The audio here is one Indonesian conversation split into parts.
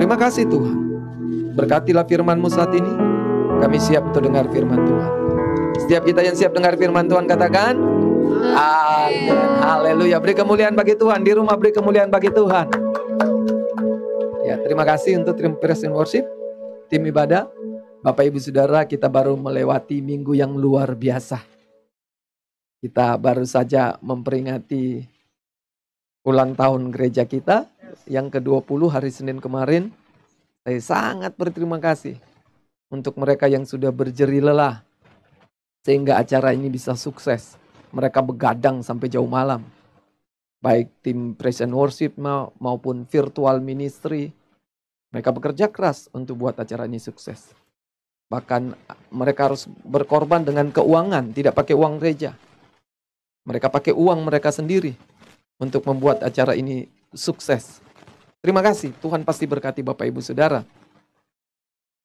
Terima kasih Tuhan. Berkatilah firman-Mu saat ini. Kami siap untuk dengar firman Tuhan. Setiap kita yang siap dengar firman Tuhan katakan amin. Haleluya. Beri kemuliaan bagi Tuhan. Di rumah beri kemuliaan bagi Tuhan. Ya, terima kasih untuk tim praise and worship, tim ibadah. Bapak Ibu Saudara, kita baru melewati minggu yang luar biasa. Kita baru saja memperingati ulang tahun gereja kita yang ke-20 hari Senin kemarin. Saya sangat berterima kasih untuk mereka yang sudah berjerih lelah sehingga acara ini bisa sukses. Mereka begadang sampai jauh malam. Baik tim praise and worship maupun virtual ministry. Mereka bekerja keras untuk buat acara ini sukses. Bahkan mereka harus berkorban dengan keuangan, tidak pakai uang gereja. Mereka pakai uang mereka sendiri untuk membuat acara ini sukses. Terima kasih, Tuhan pasti berkati Bapak Ibu Saudara.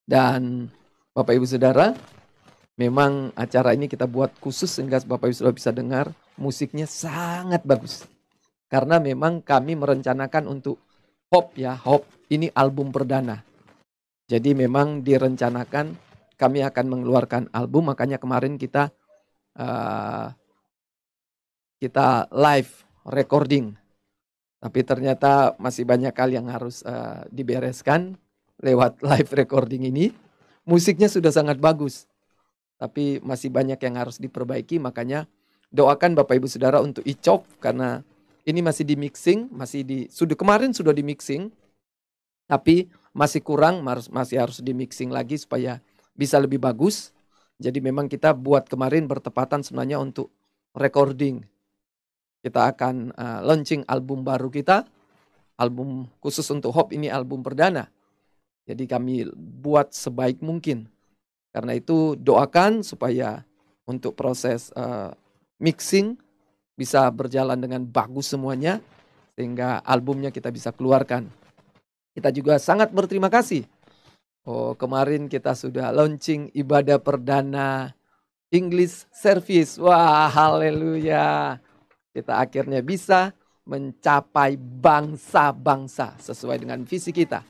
Dan Bapak Ibu Saudara, memang acara ini kita buat khusus sehingga Bapak Ibu Saudara bisa dengar musiknya sangat bagus. Karena memang kami merencanakan untuk Hope ya, Hope ini album perdana. Jadi memang direncanakan kami akan mengeluarkan album, makanya kemarin kita live recording. Tapi ternyata masih banyak hal yang harus dibereskan lewat live recording ini. Musiknya sudah sangat bagus, tapi masih banyak yang harus diperbaiki. Makanya doakan Bapak Ibu Saudara untuk ICOP karena ini masih di mixing, kemarin sudah di mixing, tapi masih kurang, masih harus di mixing lagi supaya bisa lebih bagus. Jadi memang kita buat kemarin bertepatan sebenarnya untuk recording. Kita akan launching album baru kita, album khusus untuk Hope ini album perdana. Jadi kami buat sebaik mungkin. Karena itu doakan supaya untuk proses mixing bisa berjalan dengan bagus semuanya. Sehingga albumnya kita bisa keluarkan. Kita juga sangat berterima kasih. Kemarin kita sudah launching ibadah perdana English service. Wah, haleluya. Kita akhirnya bisa mencapai bangsa-bangsa sesuai dengan visi kita.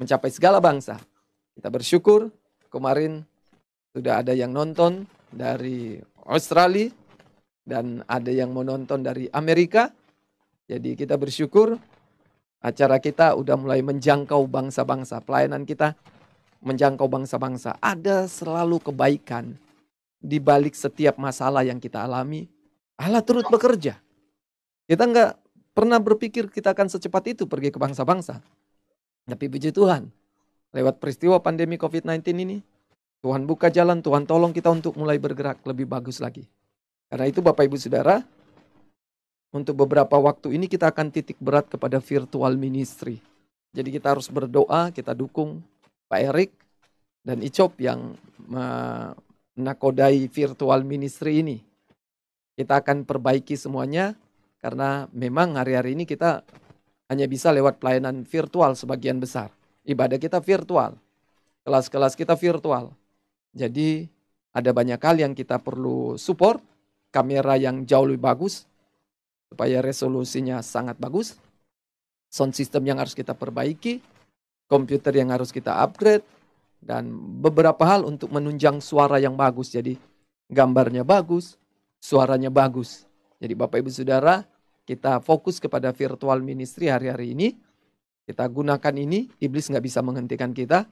Mencapai segala bangsa. Kita bersyukur kemarin sudah ada yang nonton dari Australia dan ada yang mau nonton dari Amerika. Jadi kita bersyukur acara kita udah mulai menjangkau bangsa-bangsa. Pelayanan kita menjangkau bangsa-bangsa. Ada selalu kebaikan di balik setiap masalah yang kita alami. Allah turut bekerja. Kita nggak pernah berpikir kita akan secepat itu pergi ke bangsa-bangsa. Tapi puji Tuhan, lewat peristiwa pandemi COVID-19 ini, Tuhan buka jalan, Tuhan tolong kita untuk mulai bergerak lebih bagus lagi. Karena itu Bapak Ibu Saudara, untuk beberapa waktu ini kita akan titik berat kepada virtual ministry. Jadi kita harus berdoa, kita dukung Pak Erik dan ICOP yang menakodai virtual ministry ini. Kita akan perbaiki semuanya karena memang hari-hari ini kita hanya bisa lewat pelayanan virtual sebagian besar. Ibadah kita virtual, kelas-kelas kita virtual. Jadi ada banyak hal yang kita perlu support, kamera yang jauh lebih bagus, supaya resolusinya sangat bagus, sound system yang harus kita perbaiki, komputer yang harus kita upgrade, dan beberapa hal untuk menunjang suara yang bagus. Jadi gambarnya bagus, suaranya bagus. Jadi Bapak Ibu Saudara, kita fokus kepada virtual ministry hari-hari ini. Kita gunakan ini, iblis nggak bisa menghentikan kita.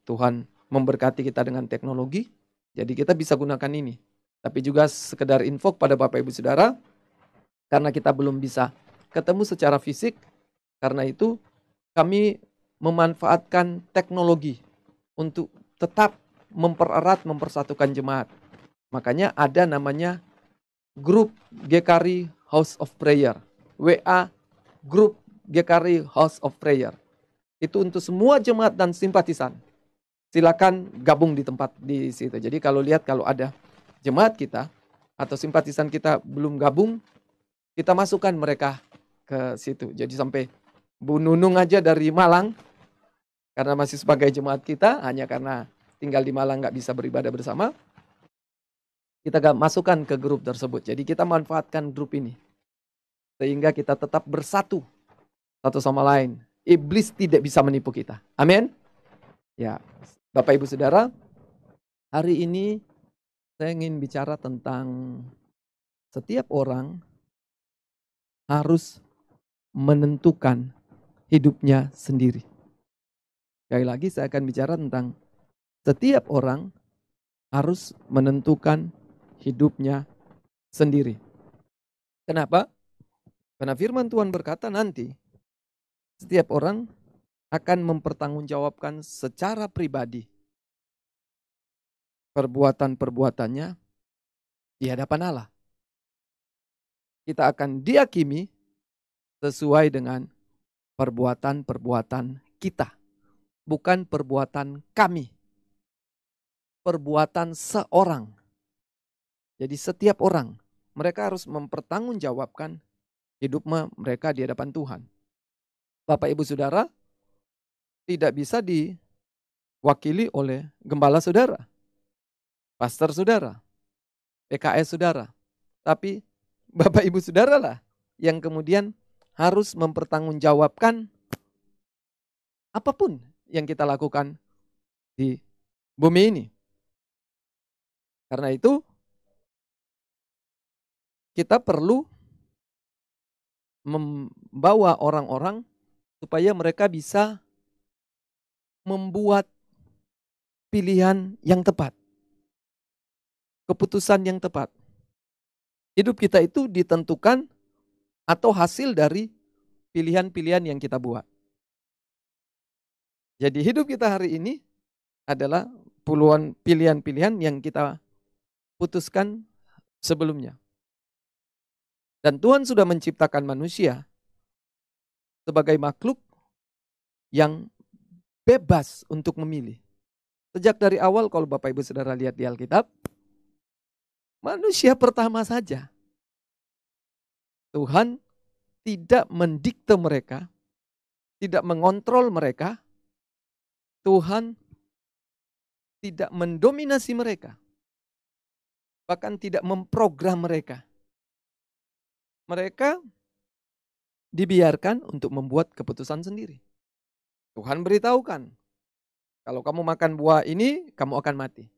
Tuhan memberkati kita dengan teknologi, jadi kita bisa gunakan ini. Tapi juga sekedar info pada Bapak Ibu Saudara, karena kita belum bisa ketemu secara fisik, karena itu kami memanfaatkan teknologi untuk tetap mempererat, mempersatukan jemaat. Makanya ada namanya grup GKRI House of Prayer, WA grup GKRI House of Prayer. Itu untuk semua jemaat dan simpatisan. Silakan gabung di tempat di situ. Jadi kalau ada jemaat kita atau simpatisan kita belum gabung, kita masukkan mereka ke situ. Jadi sampai Bu Nunung aja dari Malang, karena masih sebagai jemaat kita, hanya karena tinggal di Malang nggak bisa beribadah bersama, kita masukkan ke grup tersebut. Jadi kita manfaatkan grup ini, sehingga kita tetap bersatu satu sama lain. iblis tidak bisa menipu kita. Amin. Ya, Bapak Ibu Saudara, hari ini saya ingin bicara tentang setiap orang harus menentukan hidupnya sendiri. Sekali lagi saya akan bicara tentang setiap orang harus menentukan hidupnya sendiri. Kenapa? Karena firman Tuhan berkata nanti setiap orang akan mempertanggungjawabkan secara pribadi perbuatan-perbuatannya di hadapan Allah. Kita akan dihakimi sesuai dengan perbuatan-perbuatan kita, bukan perbuatan kami, perbuatan seorang. Jadi setiap orang, mereka harus mempertanggungjawabkan hidup mereka di hadapan Tuhan. Bapak Ibu Saudara, tidak bisa diwakili oleh gembala saudara, pastor saudara, PKS saudara. Tapi Bapak Ibu Saudara lah yang kemudian harus mempertanggungjawabkan apapun yang kita lakukan di bumi ini. Karena itu kita perlu membawa orang-orang supaya mereka bisa membuat pilihan yang tepat, keputusan yang tepat. Hidup kita itu ditentukan atau hasil dari pilihan-pilihan yang kita buat. Jadi hidup kita hari ini adalah puluhan pilihan-pilihan yang kita putuskan sebelumnya. Dan Tuhan sudah menciptakan manusia sebagai makhluk yang bebas untuk memilih. Sejak dari awal kalau Bapak Ibu Saudara lihat di Alkitab, manusia pertama saja Tuhan tidak mendikte mereka, tidak mengontrol mereka. Tuhan tidak mendominasi mereka, bahkan tidak memprogram mereka. Mereka dibiarkan untuk membuat keputusan sendiri. Tuhan beritahukan, kalau kamu makan buah ini, kamu akan mati.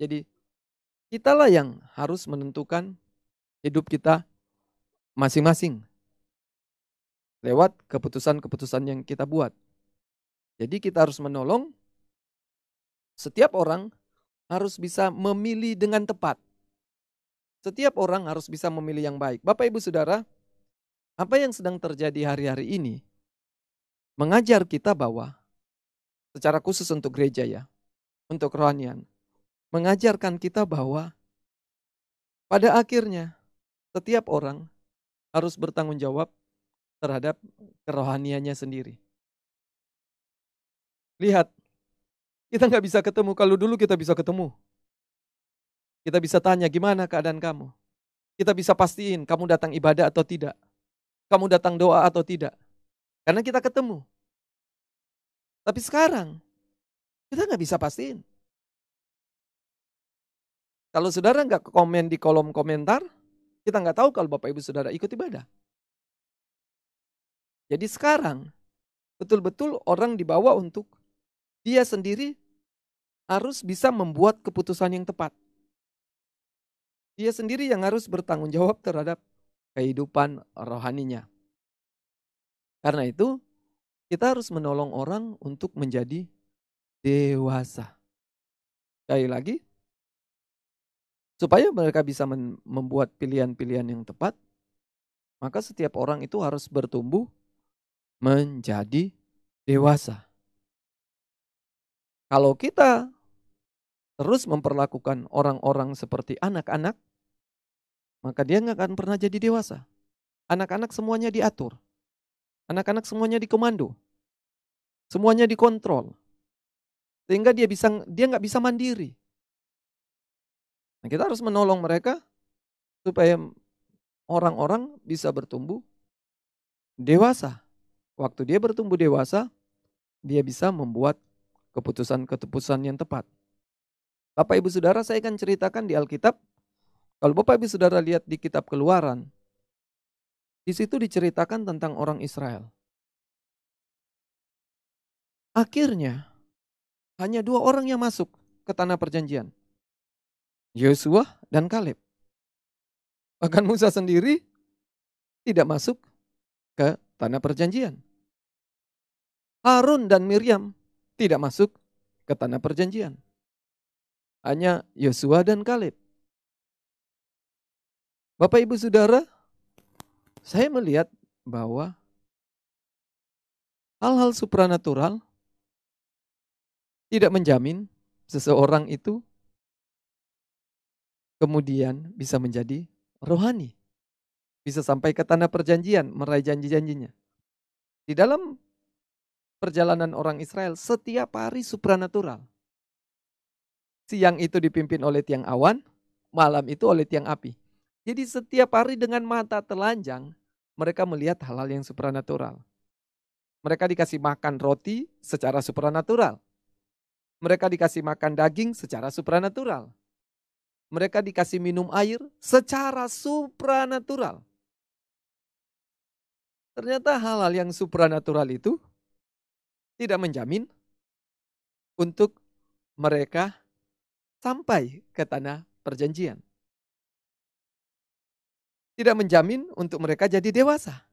Jadi, kitalah yang harus menentukan hidup kita masing-masing lewat keputusan-keputusan yang kita buat. Jadi kita harus menolong setiap orang harus bisa memilih dengan tepat. Setiap orang harus bisa memilih yang baik. Bapak Ibu Saudara, apa yang sedang terjadi hari-hari ini mengajar kita bahwa secara khusus untuk gereja ya, untuk kerohanian, mengajarkan kita bahwa pada akhirnya setiap orang harus bertanggung jawab terhadap kerohaniannya sendiri. Lihat, kita nggak bisa ketemu. Kalau dulu kita bisa ketemu. Kita bisa tanya gimana keadaan kamu. Kita bisa pastiin kamu datang ibadah atau tidak. Kamu datang doa atau tidak. Karena kita ketemu. Tapi sekarang, kita nggak bisa pastiin. Kalau saudara nggak komen di kolom komentar, kita nggak tahu kalau Bapak Ibu Saudara ikut ibadah. Jadi sekarang, betul-betul orang dibawa untuk dia sendiri harus bisa membuat keputusan yang tepat. Dia sendiri yang harus bertanggung jawab terhadap kehidupan rohaninya. Karena itu, kita harus menolong orang untuk menjadi dewasa. Sekali lagi, supaya mereka bisa membuat pilihan-pilihan yang tepat, maka setiap orang itu harus bertumbuh menjadi dewasa. Kalau kita terus memperlakukan orang-orang seperti anak-anak, maka dia nggak akan pernah jadi dewasa. Anak-anak semuanya diatur. Anak-anak semuanya dikomando. Semuanya dikontrol. Sehingga dia nggak bisa mandiri. Nah, kita harus menolong mereka supaya orang-orang bisa bertumbuh dewasa. Waktu dia bertumbuh dewasa, dia bisa membuat keputusan-keputusan yang tepat. Bapak Ibu Saudara, saya akan ceritakan di Alkitab. Kalau Bapak Ibu Saudara lihat di kitab Keluaran, di situ diceritakan tentang orang Israel. Akhirnya hanya 2 orang yang masuk ke tanah perjanjian. Yosua dan Kaleb. Bahkan Musa sendiri tidak masuk ke tanah perjanjian. Harun dan Miriam tidak masuk ke tanah perjanjian. Hanya Yosua dan Kaleb. Bapak Ibu Saudara, saya melihat bahwa hal-hal supranatural tidak menjamin seseorang itu kemudian bisa menjadi rohani. Bisa sampai ke tanah perjanjian, meraih janji-janjinya. Di dalam perjalanan orang Israel, setiap hari supranatural. Siang itu dipimpin oleh tiang awan, malam itu oleh tiang api. Jadi setiap hari dengan mata telanjang, mereka melihat hal-hal yang supranatural. Mereka dikasih makan roti secara supranatural. Mereka dikasih makan daging secara supranatural. Mereka dikasih minum air secara supranatural. Ternyata hal-hal yang supranatural itu tidak menjamin untuk mereka sampai ke tanah perjanjian. Tidak menjamin untuk mereka jadi dewasa.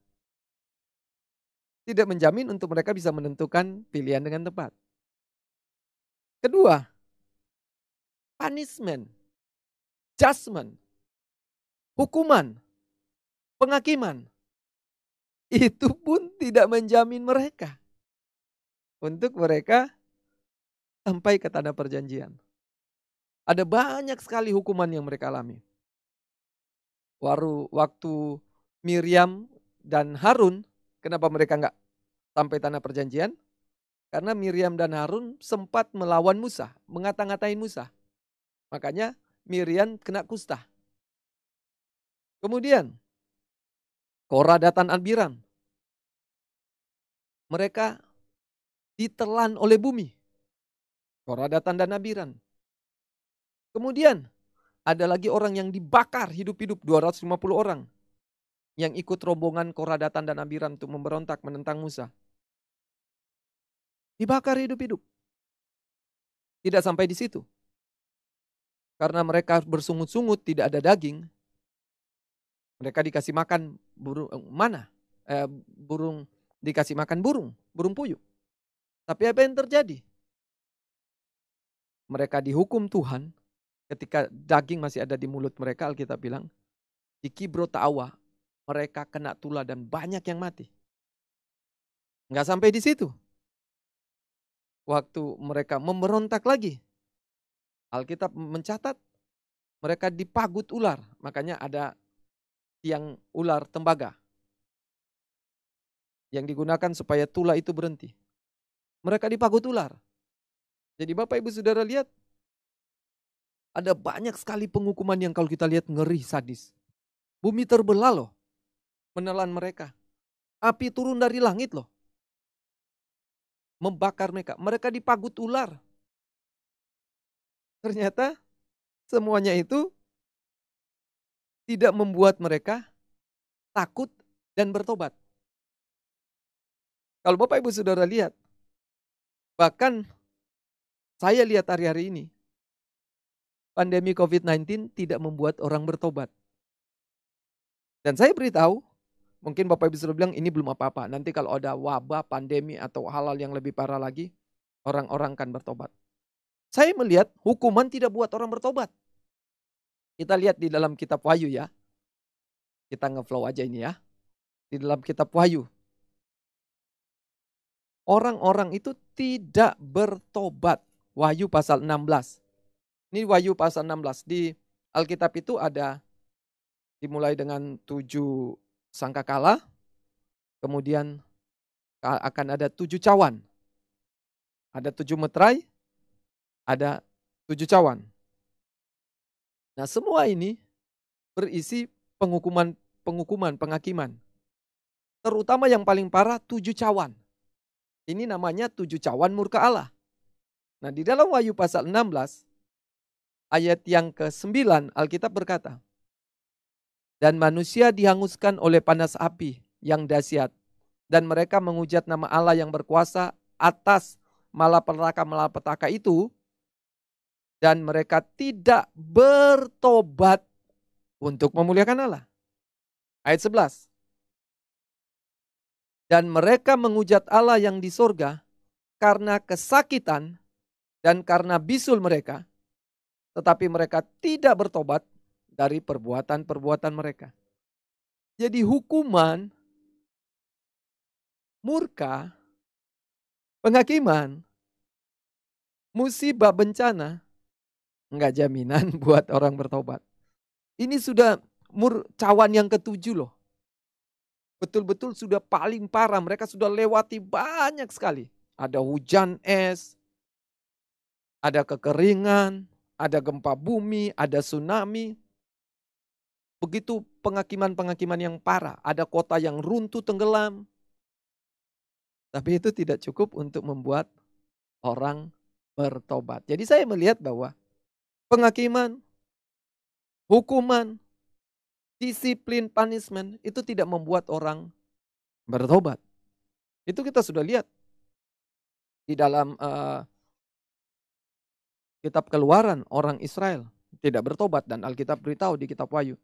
Tidak menjamin untuk mereka bisa menentukan pilihan dengan tepat. Kedua, punishment, judgment, hukuman, penghakiman. Itu pun tidak menjamin mereka untuk mereka sampai ke tanah perjanjian. Ada banyak sekali hukuman yang mereka alami. Waktu Miriam dan Harun, kenapa mereka nggak sampai tanah perjanjian? Karena Miriam dan Harun sempat melawan Musa, mengata-ngatain Musa. Makanya Miriam kena kusta. Kemudian Korah, Datan, Abiram. Mereka ditelan oleh bumi. Korah, Datan, dan Abiram. Kemudian ada lagi orang yang dibakar hidup-hidup, 250 orang. Yang ikut rombongan Korah, Datan, dan Abiram untuk memberontak menentang Musa. Dibakar hidup-hidup. Tidak sampai di situ. Karena mereka bersungut-sungut, tidak ada daging. Mereka dikasih makan burung dikasih makan burung puyuh. Tapi apa yang terjadi? Mereka dihukum Tuhan ketika daging masih ada di mulut mereka, Alkitab bilang, di Kibro Ta'awa, mereka kena tulah dan banyak yang mati. Nggak sampai di situ. Waktu mereka memberontak lagi, Alkitab mencatat mereka dipagut ular. Makanya ada tiang ular tembaga yang digunakan supaya tulah itu berhenti. Mereka dipagut ular. Jadi Bapak Ibu Saudara lihat, ada banyak sekali penghukuman yang kalau kita lihat ngeri, sadis. Bumi terbelah loh, menelan mereka. Api turun dari langit loh, membakar mereka. Mereka dipagut ular. Ternyata semuanya itu tidak membuat mereka takut dan bertobat. Kalau Bapak Ibu Saudara lihat, bahkan saya lihat hari-hari ini, pandemi COVID-19 tidak membuat orang bertobat. Dan saya beritahu, mungkin Bapak Ibu Saudara bilang ini belum apa-apa. Nanti kalau ada wabah, pandemi atau hal-hal yang lebih parah lagi, orang-orang akan bertobat. Saya melihat hukuman tidak buat orang bertobat. Kita lihat di dalam kitab Wahyu ya. Kita ngeflow aja ini ya. Di dalam kitab Wahyu. Orang-orang itu tidak bertobat. Wahyu pasal 16. Ini Wahyu pasal 16. Di Alkitab itu ada dimulai dengan 7 sangkakala. Kemudian akan ada 7 cawan. Ada 7 meterai. Ada 7 cawan. Nah semua ini berisi penghakiman. Terutama yang paling parah 7 cawan. Ini namanya 7 cawan murka Allah. Nah di dalam Wahyu pasal 16 ayat yang ke-9 Alkitab berkata, dan manusia dihanguskan oleh panas api yang dahsyat, dan mereka menghujat nama Allah yang berkuasa atas malapetaka itu, dan mereka tidak bertobat untuk memuliakan Allah. Ayat 11. Dan mereka menghujat Allah yang di sorga karena kesakitan dan karena bisul mereka, tetapi mereka tidak bertobat dari perbuatan-perbuatan mereka. Jadi hukuman, murka, penghakiman, musibah, bencana, enggak jaminan buat orang bertobat. Ini sudah cawan yang ketujuh loh. Betul-betul sudah paling parah, mereka sudah lewati banyak sekali. Ada hujan es, ada kekeringan, ada gempa bumi, ada tsunami. Begitu penghakiman-penghakiman yang parah, ada kota yang runtuh tenggelam. Tapi itu tidak cukup untuk membuat orang bertobat. Jadi saya melihat bahwa penghakiman, hukuman, disiplin, punishment itu tidak membuat orang bertobat. Itu kita sudah lihat di dalam kitab Keluaran, orang Israel tidak bertobat, dan Alkitab beritahu di kitab Wahyu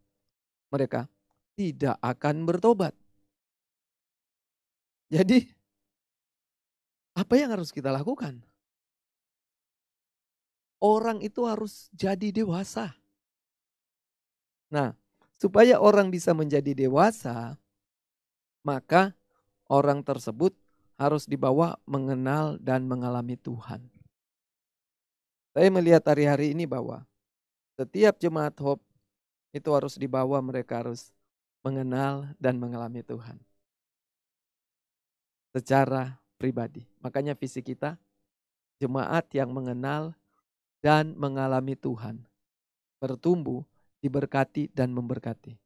mereka tidak akan bertobat. Jadi apa yang harus kita lakukan? Orang itu harus jadi dewasa. Nah, supaya orang bisa menjadi dewasa, maka orang tersebut harus dibawa mengenal dan mengalami Tuhan. Saya melihat hari-hari ini bahwa setiap jemaat Hope itu harus dibawa, mereka harus mengenal dan mengalami Tuhan secara pribadi. Makanya visi kita, jemaat yang mengenal dan mengalami Tuhan, bertumbuh, diberkati dan memberkati.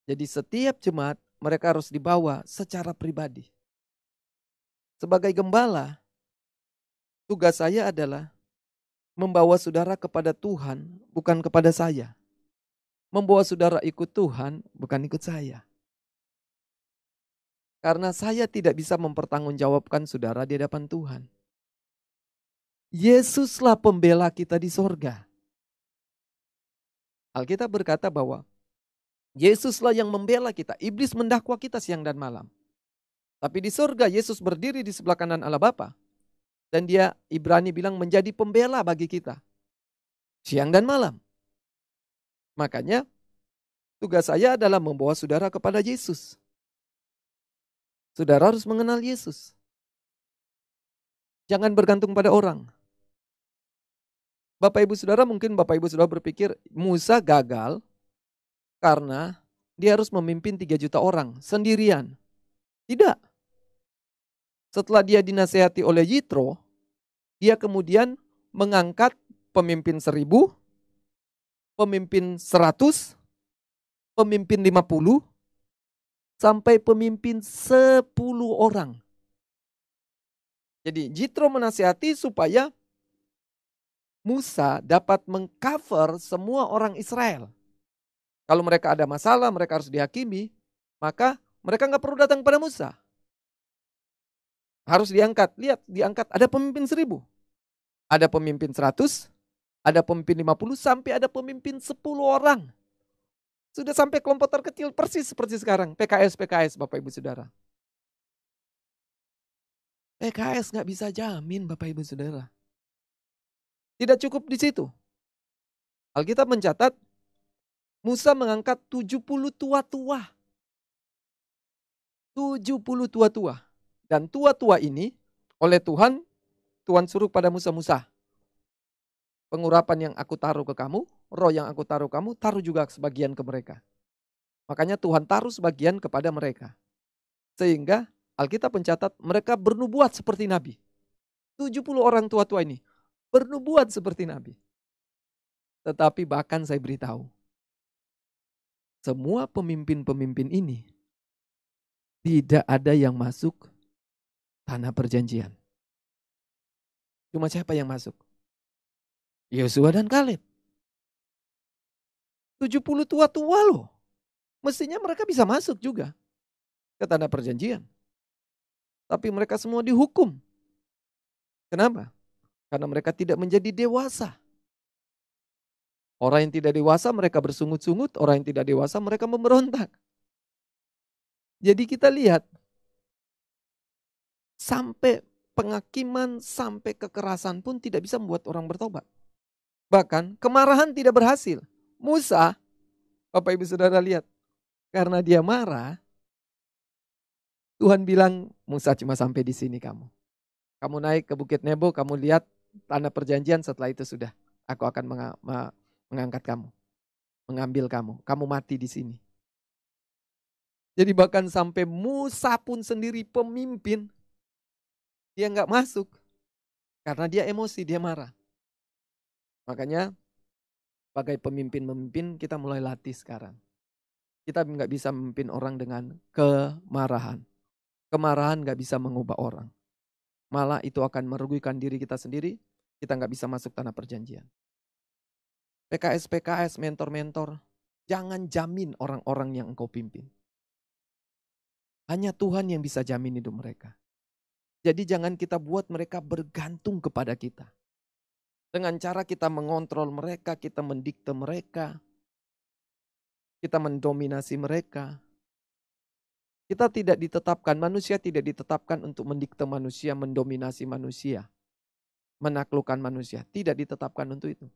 Jadi setiap jemaat mereka harus dibawa secara pribadi. Sebagai gembala, tugas saya adalah membawa saudara kepada Tuhan, bukan kepada saya. Membawa saudara ikut Tuhan, bukan ikut saya. Karena saya tidak bisa mempertanggungjawabkan saudara di hadapan Tuhan. Yesuslah pembela kita di sorga. Alkitab berkata bahwa Yesuslah yang membela kita. Iblis mendakwa kita siang dan malam. Tapi di sorga Yesus berdiri di sebelah kanan Allah Bapa. Dan dia, Ibrani bilang, menjadi pembela bagi kita siang dan malam. Makanya tugas saya adalah membawa saudara kepada Yesus. Saudara harus mengenal Yesus. Jangan bergantung pada orang. Bapak Ibu Saudara, mungkin Bapak Ibu Saudara berpikir Musa gagal karena dia harus memimpin 3 juta orang sendirian. Tidak. Setelah dia dinasehati oleh Yitro, dia kemudian mengangkat pemimpin 1000, pemimpin 100, pemimpin 50, sampai pemimpin 10 orang. Jadi Yitro menasihati supaya Musa dapat mengcover semua orang Israel. Kalau mereka ada masalah, mereka harus dihakimi, maka mereka nggak perlu datang pada Musa. Harus diangkat. Lihat, diangkat. Ada pemimpin 1000. Ada pemimpin 100. Ada pemimpin 50. Sampai ada pemimpin 10 orang. Sudah sampai kelompok terkecil persis seperti sekarang. PKS Bapak Ibu Saudara. PKS nggak bisa jamin Bapak Ibu Saudara. Tidak cukup di situ. Alkitab mencatat Musa mengangkat 70 tua-tua. 70 tua-tua. Dan tua-tua ini oleh Tuhan, Tuhan suruh pada Musa, Musa, pengurapan yang aku taruh ke kamu, roh yang aku taruh kamu, taruh juga sebagian ke mereka. Makanya Tuhan taruh sebagian kepada mereka. Sehingga Alkitab mencatat mereka bernubuat seperti Nabi. 70 orang tua-tua ini bernubuat seperti Nabi. Tetapi bahkan saya beritahu, semua pemimpin-pemimpin ini tidak ada yang masuk tanah perjanjian. Cuma siapa yang masuk? Yosua dan Kaleb. 70 tua-tua loh. Mestinya mereka bisa masuk juga ke tanah perjanjian. Tapi mereka semua dihukum Kenapa? Karena mereka tidak menjadi dewasa. Orang yang tidak dewasa mereka bersungut-sungut, orang yang tidak dewasa mereka memberontak. Jadi kita lihat, sampai penghakiman, sampai kekerasan pun tidak bisa membuat orang bertobat. Bahkan kemarahan tidak berhasil. Musa, Bapak Ibu Saudara lihat, karena dia marah, Tuhan bilang, Musa cuma sampai di sini kamu. Kamu naik ke Bukit Nebo, kamu lihat tanah perjanjian, setelah itu sudah. Aku akan mengangkat kamu, mengambil kamu. Kamu mati di sini. Jadi bahkan sampai Musa pun sendiri pemimpin, dia nggak masuk. Karena dia emosi, dia marah. Makanya sebagai pemimpin-pemimpin kita mulai latih sekarang. Kita nggak bisa memimpin orang dengan kemarahan. Kemarahan nggak bisa mengubah orang. Malah itu akan merugikan diri kita sendiri. Kita nggak bisa masuk tanah perjanjian. PKS, mentor-mentor, jangan jamin orang-orang yang engkau pimpin. Hanya Tuhan yang bisa jamin hidup mereka. Jadi jangan kita buat mereka bergantung kepada kita. Dengan cara kita mengontrol mereka, kita mendikte mereka, kita mendominasi mereka. Kita tidak ditetapkan, manusia tidak ditetapkan untuk mendikte manusia, mendominasi manusia, menaklukkan manusia. Tidak ditetapkan untuk itu.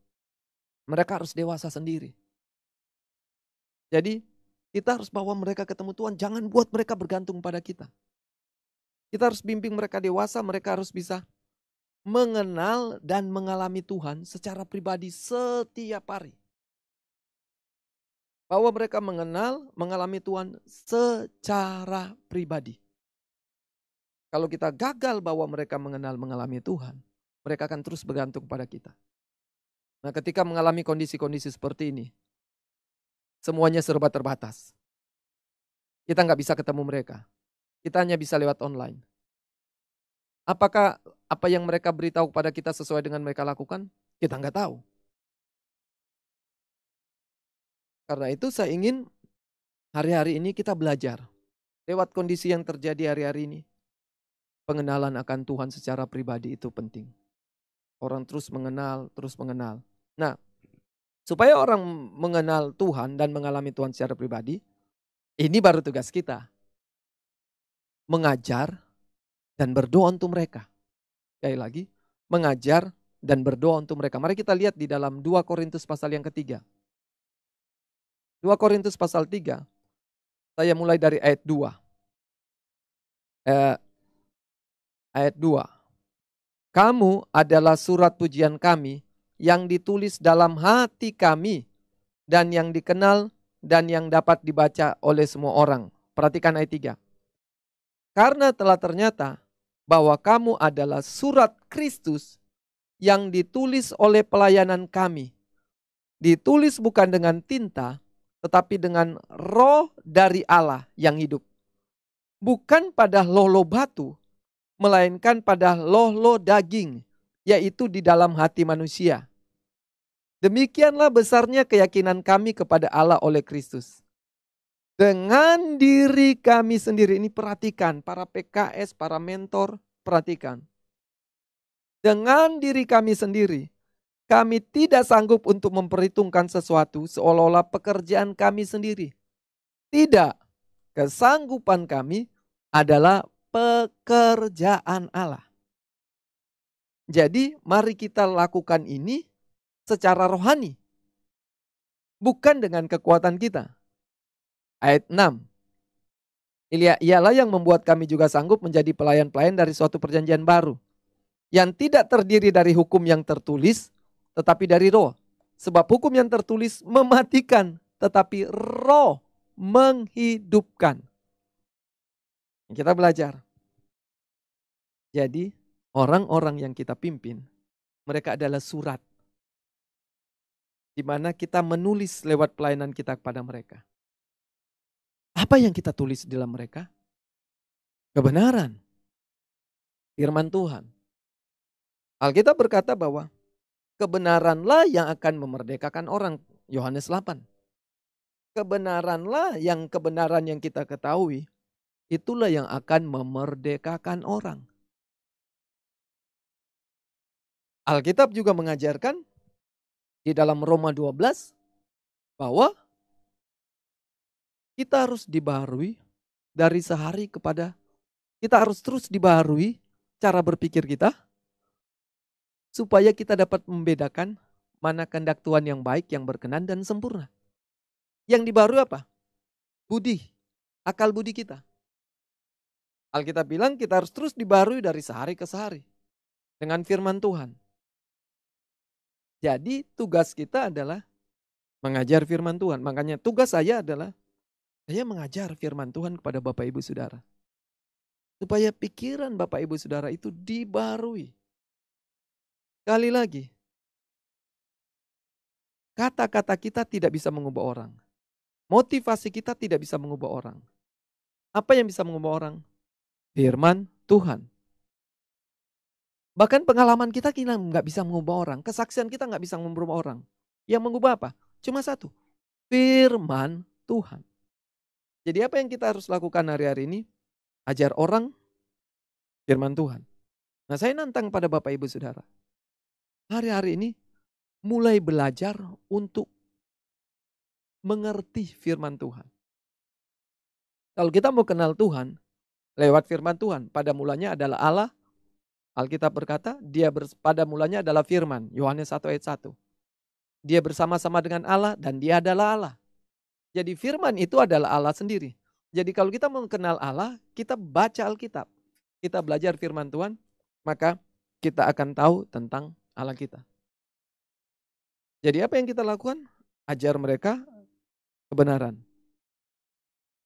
Mereka harus dewasa sendiri. Jadi kita harus bawa mereka ketemu Tuhan, jangan buat mereka bergantung pada kita. Kita harus bimbing mereka dewasa, mereka harus bisa mengenal dan mengalami Tuhan secara pribadi setiap hari. Bahwa mereka mengenal, mengalami Tuhan secara pribadi. Kalau kita gagal bahwa mereka mengenal, mengalami Tuhan, mereka akan terus bergantung pada kita. Nah, ketika mengalami kondisi-kondisi seperti ini, semuanya serba terbatas. Kita nggak bisa ketemu mereka. Kita hanya bisa lewat online. Apakah apa yang mereka beritahu kepada kita sesuai dengan mereka lakukan? Kita nggak tahu. Karena itu saya ingin hari-hari ini kita belajar. Lewat kondisi yang terjadi hari-hari ini. Pengenalan akan Tuhan secara pribadi itu penting. Orang terus mengenal, terus mengenal. Nah, supaya orang mengenal Tuhan dan mengalami Tuhan secara pribadi, ini baru tugas kita. Mengajar dan berdoa untuk mereka. Sekali lagi, mengajar dan berdoa untuk mereka. Mari kita lihat di dalam 2 Korintus pasal yang ketiga. 2 Korintus pasal 3, saya mulai dari ayat 2. Ayat 2. Kamu adalah surat pujian kami yang ditulis dalam hati kami dan yang dikenal dan yang dapat dibaca oleh semua orang. Perhatikan ayat 3. Karena telah ternyata bahwa kamu adalah surat Kristus yang ditulis oleh pelayanan kami. Ditulis bukan dengan tinta, tetapi dengan roh dari Allah yang hidup. Bukan pada loh-loh batu, melainkan pada loh-loh daging, yaitu di dalam hati manusia. Demikianlah besarnya keyakinan kami kepada Allah oleh Kristus. Dengan diri kami sendiri, ini perhatikan para PKS, para mentor, perhatikan. Dengan diri kami sendiri, kami tidak sanggup untuk memperhitungkan sesuatu seolah-olah pekerjaan kami sendiri. Tidak, kesanggupan kami adalah pekerjaan Allah. Jadi mari kita lakukan ini secara rohani. Bukan dengan kekuatan kita. Ayat 6. Ialah yang membuat kami juga sanggup menjadi pelayan-pelayan dari suatu perjanjian baru. Yang tidak terdiri dari hukum yang tertulis, tetapi dari roh. Sebab hukum yang tertulis mematikan, tetapi roh menghidupkan. Kita belajar. Jadi orang-orang yang kita pimpin, mereka adalah surat. Di mana kita menulis lewat pelayanan kita kepada mereka. Apa yang kita tulis di dalam mereka? Kebenaran. Firman Tuhan. Alkitab berkata bahwa kebenaranlah yang akan memerdekakan orang. Yohanes 8. Kebenaran yang kita ketahui, itulah yang akan memerdekakan orang. Alkitab juga mengajarkan di dalam Roma 12 bahwa kita harus dibaharui dari sehari kepada, kita harus terus dibaharui cara berpikir kita supaya kita dapat membedakan mana kehendak Tuhan yang baik, yang berkenan dan sempurna. Yang dibaharui apa? Budi, akal budi kita. Alkitab bilang kita harus terus dibaharui dari sehari ke sehari dengan firman Tuhan. Jadi tugas kita adalah mengajar firman Tuhan. Makanya tugas saya adalah saya mengajar firman Tuhan kepada Bapak Ibu Saudara. Supaya pikiran Bapak Ibu Saudara itu dibaharui. Sekali lagi, kata-kata kita tidak bisa mengubah orang. Motivasi kita tidak bisa mengubah orang. Apa yang bisa mengubah orang? Firman Tuhan. Bahkan pengalaman kita nggak bisa mengubah orang. Kesaksian kita nggak bisa mengubah orang. Yang mengubah apa? Cuma satu. Firman Tuhan. Jadi apa yang kita harus lakukan hari-hari ini? Ajar orang firman Tuhan. Nah, saya nantang pada Bapak Ibu Saudara. Hari-hari ini mulai belajar untuk mengerti firman Tuhan. Kalau kita mau kenal Tuhan, lewat firman Tuhan. Pada mulanya adalah Allah. Alkitab berkata, pada mulanya adalah firman. Yohanes 1 ayat 1. Dia bersama-sama dengan Allah dan dia adalah Allah. Jadi firman itu adalah Allah sendiri. Jadi kalau kita mau kenal Allah, kita baca Alkitab. Kita belajar firman Tuhan, maka kita akan tahu tentang Allah kita. Jadi apa yang kita lakukan? Ajar mereka kebenaran.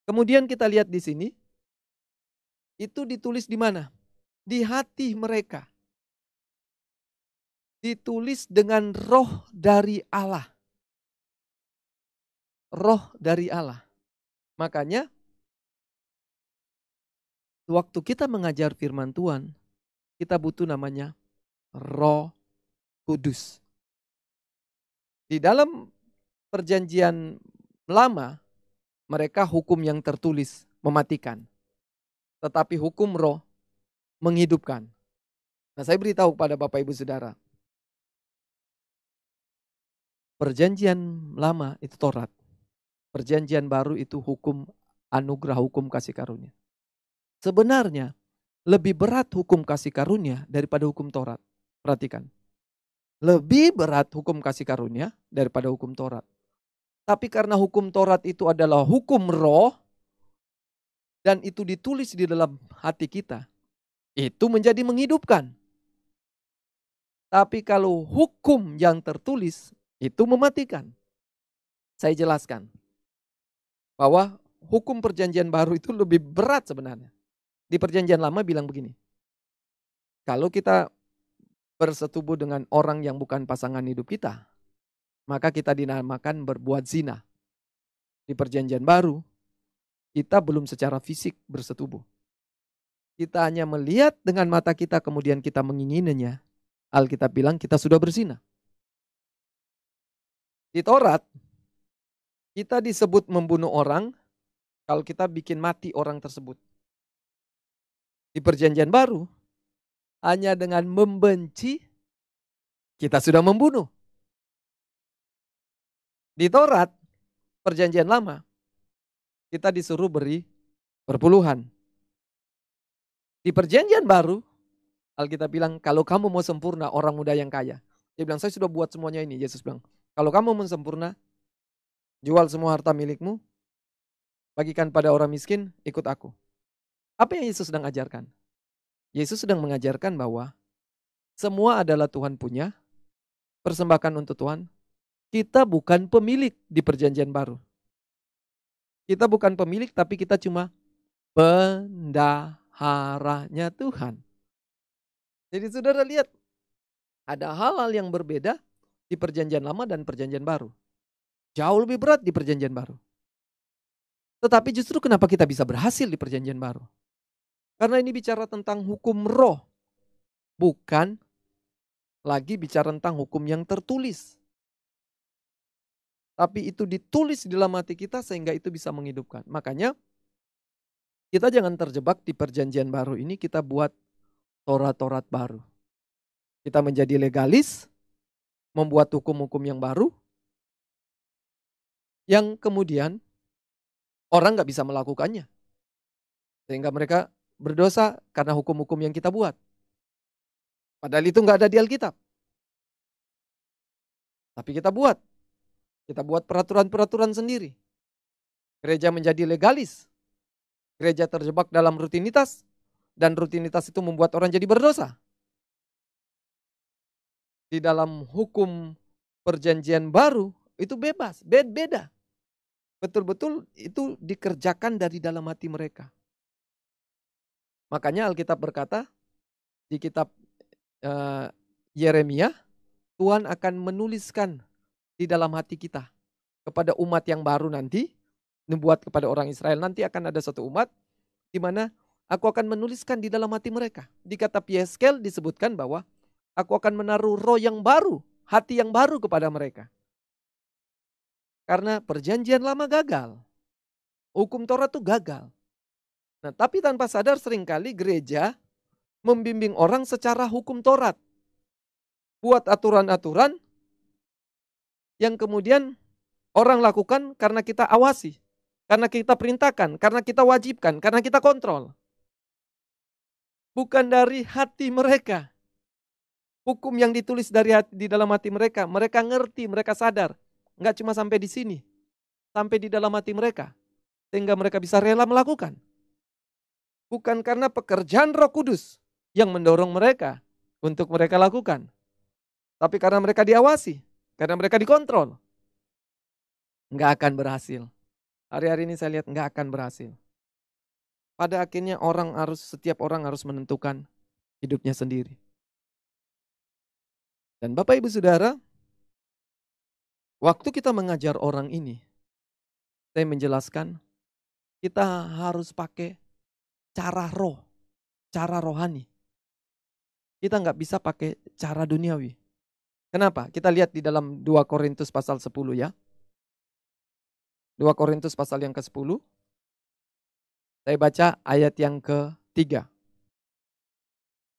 Kemudian kita lihat di sini, itu ditulis di mana? Di hati mereka. Ditulis dengan roh dari Allah. Roh dari Allah. Makanya waktu kita mengajar firman Tuhan, kita butuh namanya Roh Kudus. Di dalam perjanjian lama, mereka hukum yang tertulis mematikan. Tetapi hukum roh menghidupkan. Nah, saya beritahu kepada Bapak Ibu Saudara. Perjanjian lama itu Taurat. Perjanjian baru itu hukum anugerah, hukum kasih karunia. Sebenarnya lebih berat hukum kasih karunia daripada hukum Taurat. Perhatikan. Lebih berat hukum kasih karunia daripada hukum Taurat. Tapi karena hukum Taurat itu adalah hukum roh dan itu ditulis di dalam hati kita, itu menjadi menghidupkan. Tapi kalau hukum yang tertulis itu mematikan. Saya jelaskan bahwa hukum perjanjian baru itu lebih berat sebenarnya. Di perjanjian lama bilang begini. Kalau kita bersetubuh dengan orang yang bukan pasangan hidup kita, maka kita dinamakan berbuat zina. Di perjanjian baru, kita belum secara fisik bersetubuh. Kita hanya melihat dengan mata kita kemudian kita mengingininya. Alkitab bilang kita sudah berzina. Di Taurat, kita disebut membunuh orang kalau kita bikin mati orang tersebut. Di perjanjian baru, hanya dengan membenci, kita sudah membunuh. Di Taurat, perjanjian lama, kita disuruh beri perpuluhan. Di perjanjian baru, Alkitab bilang, kalau kamu mau sempurna orang muda yang kaya. Dia bilang, saya sudah buat semuanya ini. Yesus bilang, kalau kamu mau sempurna, jual semua harta milikmu, bagikan pada orang miskin, ikut aku. Apa yang Yesus sedang ajarkan? Yesus sedang mengajarkan bahwa semua adalah Tuhan punya, persembahkan untuk Tuhan. Kita bukan pemilik di perjanjian baru. Kita bukan pemilik, tapi kita cuma bendaharanya Tuhan. Jadi saudara lihat, ada hal-hal yang berbeda di perjanjian lama dan perjanjian baru. Jauh lebih berat di perjanjian baru. Tetapi justru kenapa kita bisa berhasil di perjanjian baru? Karena ini bicara tentang hukum roh. Bukan lagi bicara tentang hukum yang tertulis. Tapi itu ditulis di dalam hati kita sehingga itu bisa menghidupkan. Makanya kita jangan terjebak di perjanjian baru ini kita buat Taurat-Taurat baru. Kita menjadi legalis, membuat hukum-hukum yang baru, yang kemudian orang nggak bisa melakukannya. Sehingga mereka berdosa karena hukum-hukum yang kita buat. Padahal itu nggak ada di Alkitab. Tapi kita buat. Kita buat peraturan-peraturan sendiri. Gereja menjadi legalis. Gereja terjebak dalam rutinitas. Dan rutinitas itu membuat orang jadi berdosa. Di dalam hukum perjanjian baru, itu bebas, beda. Betul-betul itu dikerjakan dari dalam hati mereka. Makanya Alkitab berkata, di kitab Yeremia, Tuhan akan menuliskan di dalam hati kita kepada umat yang baru nanti, membuat kepada orang Israel nanti akan ada satu umat di mana aku akan menuliskan di dalam hati mereka. Di kitab Yeskel disebutkan bahwa aku akan menaruh roh yang baru, hati yang baru kepada mereka. Karena perjanjian lama gagal. Hukum Taurat itu gagal. Nah, tapi tanpa sadar seringkali gereja membimbing orang secara hukum Taurat. Buat aturan-aturan yang kemudian orang lakukan karena kita awasi, karena kita perintahkan, karena kita wajibkan, karena kita kontrol. Bukan dari hati mereka. Hukum yang ditulis di dalam hati mereka, mereka ngerti, mereka sadar. Enggak cuma sampai di sini, sampai di dalam hati mereka. Sehingga mereka bisa rela melakukan. Bukan karena pekerjaan Roh Kudus yang mendorong mereka untuk mereka lakukan. Tapi karena mereka diawasi, karena mereka dikontrol. Enggak akan berhasil. Hari-hari ini saya lihat enggak akan berhasil. Pada akhirnya setiap orang harus menentukan hidupnya sendiri. Dan Bapak Ibu Saudara, waktu kita mengajar orang ini, saya menjelaskan, kita harus pakai cara roh, cara rohani. Kita nggak bisa pakai cara duniawi. Kenapa? Kita lihat di dalam 2 Korintus pasal 10 ya. 2 Korintus pasal yang ke-10. Saya baca ayat yang ke-3.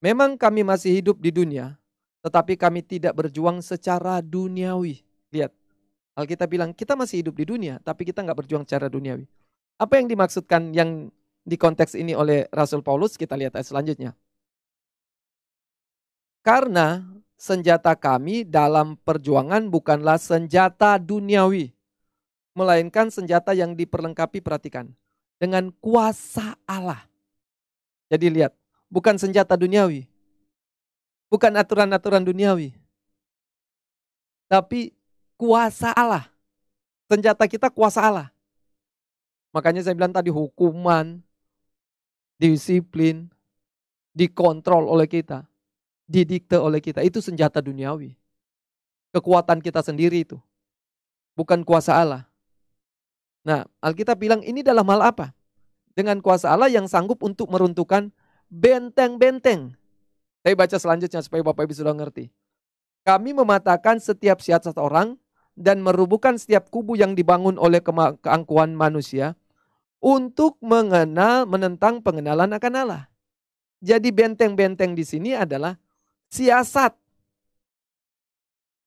Memang kami masih hidup di dunia, tetapi kami tidak berjuang secara duniawi. Lihat, Alkitab bilang kita masih hidup di dunia, tapi kita nggak berjuang secara duniawi. Apa yang dimaksudkan yang di konteks ini oleh Rasul Paulus? Kita lihat ayat selanjutnya. Karena senjata kami dalam perjuangan bukanlah senjata duniawi, melainkan senjata yang diperlengkapi, perhatikan, dengan kuasa Allah. Jadi lihat, bukan senjata duniawi, bukan aturan-aturan duniawi, tapi kuasa Allah. Senjata kita kuasa Allah. Makanya saya bilang tadi hukuman, disiplin, dikontrol oleh kita, didikte oleh kita, itu senjata duniawi. Kekuatan kita sendiri itu, bukan kuasa Allah. Nah, Alkitab bilang ini dalam hal apa? Dengan kuasa Allah yang sanggup untuk meruntuhkan benteng-benteng. Saya baca selanjutnya supaya Bapak Ibu sudah ngerti. Kami mematahkan setiap siasat orang dan merubuhkan setiap kubu yang dibangun oleh keangkuhan manusia untuk menentang pengenalan akan Allah. Jadi benteng-benteng di sini adalah siasat,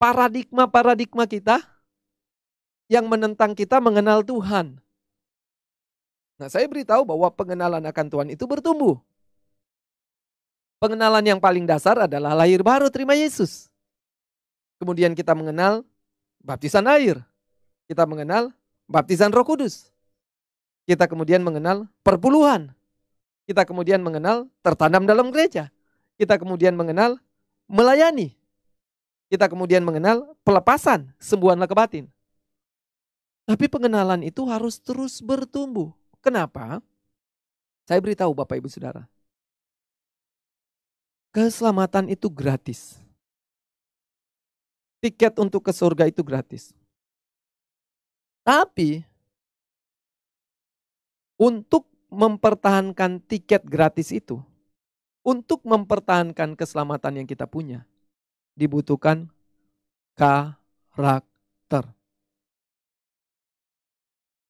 paradigma kita yang menentang kita mengenal Tuhan. Nah, saya beritahu bahwa pengenalan akan Tuhan itu bertumbuh. Pengenalan yang paling dasar adalah lahir baru, terima Yesus. Kemudian kita mengenal baptisan air. Kita mengenal baptisan Roh Kudus. Kita kemudian mengenal perpuluhan. Kita kemudian mengenal tertanam dalam gereja. Kita kemudian mengenal melayani. Kita kemudian mengenal pelepasan, sembuhan ke batin. Tapi pengenalan itu harus terus bertumbuh. Kenapa? Saya beritahu Bapak Ibu Saudara. Keselamatan itu gratis. Tiket untuk ke surga itu gratis. Tapi untuk mempertahankan tiket gratis itu, untuk mempertahankan keselamatan yang kita punya, dibutuhkan karakter.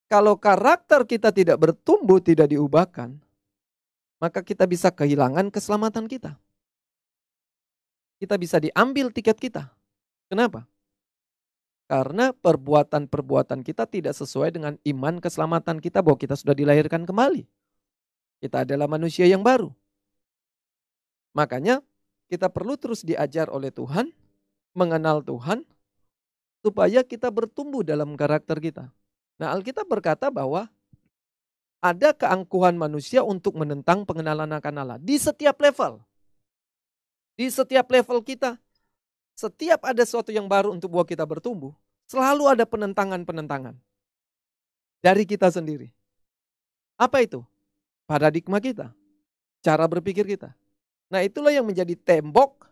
Kalau karakter kita tidak bertumbuh, tidak diubahkan, maka kita bisa kehilangan keselamatan kita. kita bisa diambil tiket kita. Kenapa? Karena perbuatan-perbuatan kita tidak sesuai dengan iman keselamatan kita bahwa kita sudah dilahirkan kembali. Kita adalah manusia yang baru. Makanya kita perlu terus diajar oleh Tuhan, mengenal Tuhan, supaya kita bertumbuh dalam karakter kita. Nah, Alkitab berkata bahwa ada keangkuhan manusia untuk menentang pengenalan akan Allah di setiap level. Di setiap level kita, setiap ada sesuatu yang baru untuk buat kita bertumbuh, selalu ada penentangan-penentangan dari kita sendiri. Apa itu? Paradigma kita, cara berpikir kita. Nah, itulah yang menjadi tembok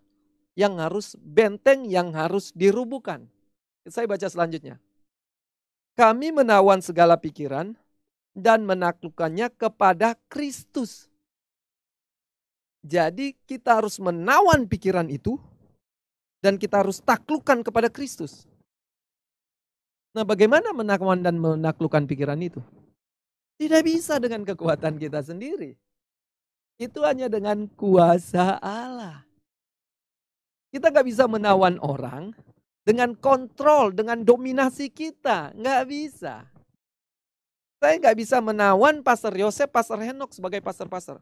yang harus benteng yang harus dirubuhkan. Saya baca selanjutnya. Kami menawan segala pikiran dan menaklukkannya kepada Kristus. Jadi kita harus menawan pikiran itu dan kita harus taklukkan kepada Kristus. Nah, bagaimana menawan dan menaklukkan pikiran itu? Tidak bisa dengan kekuatan kita sendiri. Itu hanya dengan kuasa Allah. Kita nggak bisa menawan orang dengan kontrol, dengan dominasi kita. Nggak bisa. Saya nggak bisa menawan Pastor Yosef, Pastor Henok sebagai pastor-pastor.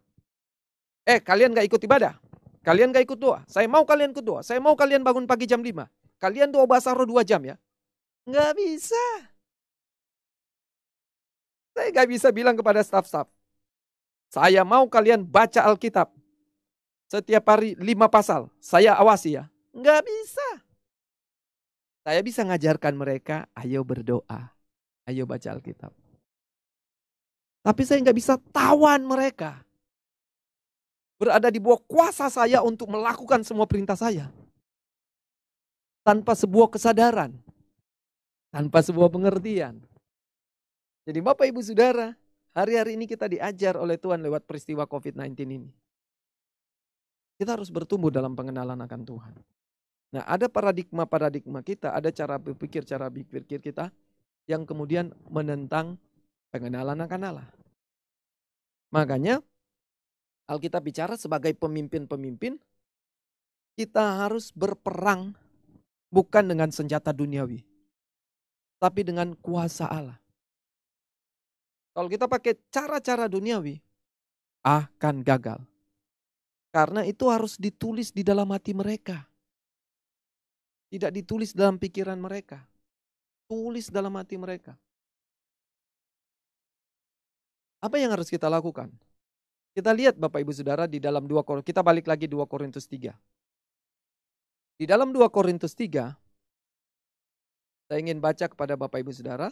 Kalian gak ikut ibadah? Kalian gak ikut doa? Saya mau kalian ikut doa. Saya mau kalian bangun pagi jam 5. Kalian doa bahasa roh 2 jam ya. Gak bisa. Saya gak bisa bilang kepada staf-staf. Saya mau kalian baca Alkitab. Setiap hari 5 pasal. Saya awasi ya. Gak bisa. Saya bisa ngajarkan mereka, ayo berdoa. Ayo baca Alkitab. Tapi saya gak bisa tawan mereka. Berada di bawah kuasa saya untuk melakukan semua perintah saya. Tanpa sebuah kesadaran. Tanpa sebuah pengertian. Jadi Bapak Ibu Saudara, hari-hari ini kita diajar oleh Tuhan lewat peristiwa COVID-19 ini. Kita harus bertumbuh dalam pengenalan akan Tuhan. Nah, ada paradigma-paradigma kita, ada cara berpikir kita yang kemudian menentang pengenalan akan Allah. Makanya Alkitab bicara sebagai pemimpin-pemimpin, kita harus berperang bukan dengan senjata duniawi, tapi dengan kuasa Allah. Kalau kita pakai cara-cara duniawi, akan gagal. Karena itu harus ditulis di dalam hati mereka. Tidak ditulis dalam pikiran mereka. Tulis dalam hati mereka. Apa yang harus kita lakukan? Kita lihat Bapak Ibu Saudara di dalam 2 Korintus, kita balik lagi 2 Korintus 3. Di dalam 2 Korintus 3, saya ingin baca kepada Bapak Ibu Saudara.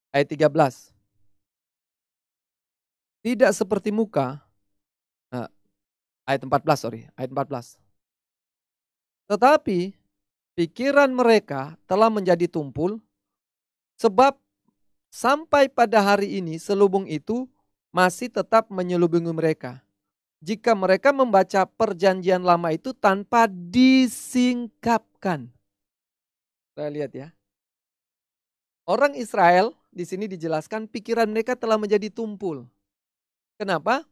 Ayat 13. Tidak seperti muka, ayat 14. Tetapi pikiran mereka telah menjadi tumpul, sebab sampai pada hari ini selubung itu masih tetap menyelubungi mereka. Jika mereka membaca perjanjian lama itu tanpa disingkapkan. Saya lihat ya. Orang Israel di sini dijelaskan pikiran mereka telah menjadi tumpul. Kenapa?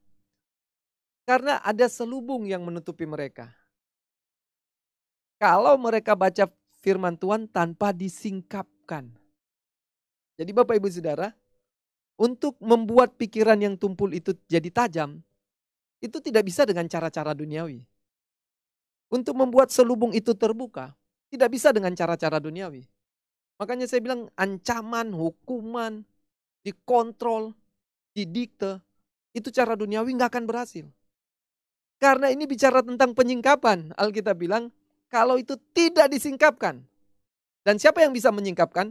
Karena ada selubung yang menutupi mereka. Kalau mereka baca firman Tuhan tanpa disingkapkan. Jadi Bapak Ibu Saudara, untuk membuat pikiran yang tumpul itu jadi tajam, itu tidak bisa dengan cara-cara duniawi. Untuk membuat selubung itu terbuka, tidak bisa dengan cara-cara duniawi. Makanya saya bilang ancaman, hukuman, dikontrol, didikte, itu cara duniawi nggak akan berhasil. Karena ini bicara tentang penyingkapan. Alkitab bilang, kalau itu tidak disingkapkan. Dan siapa yang bisa menyingkapkan?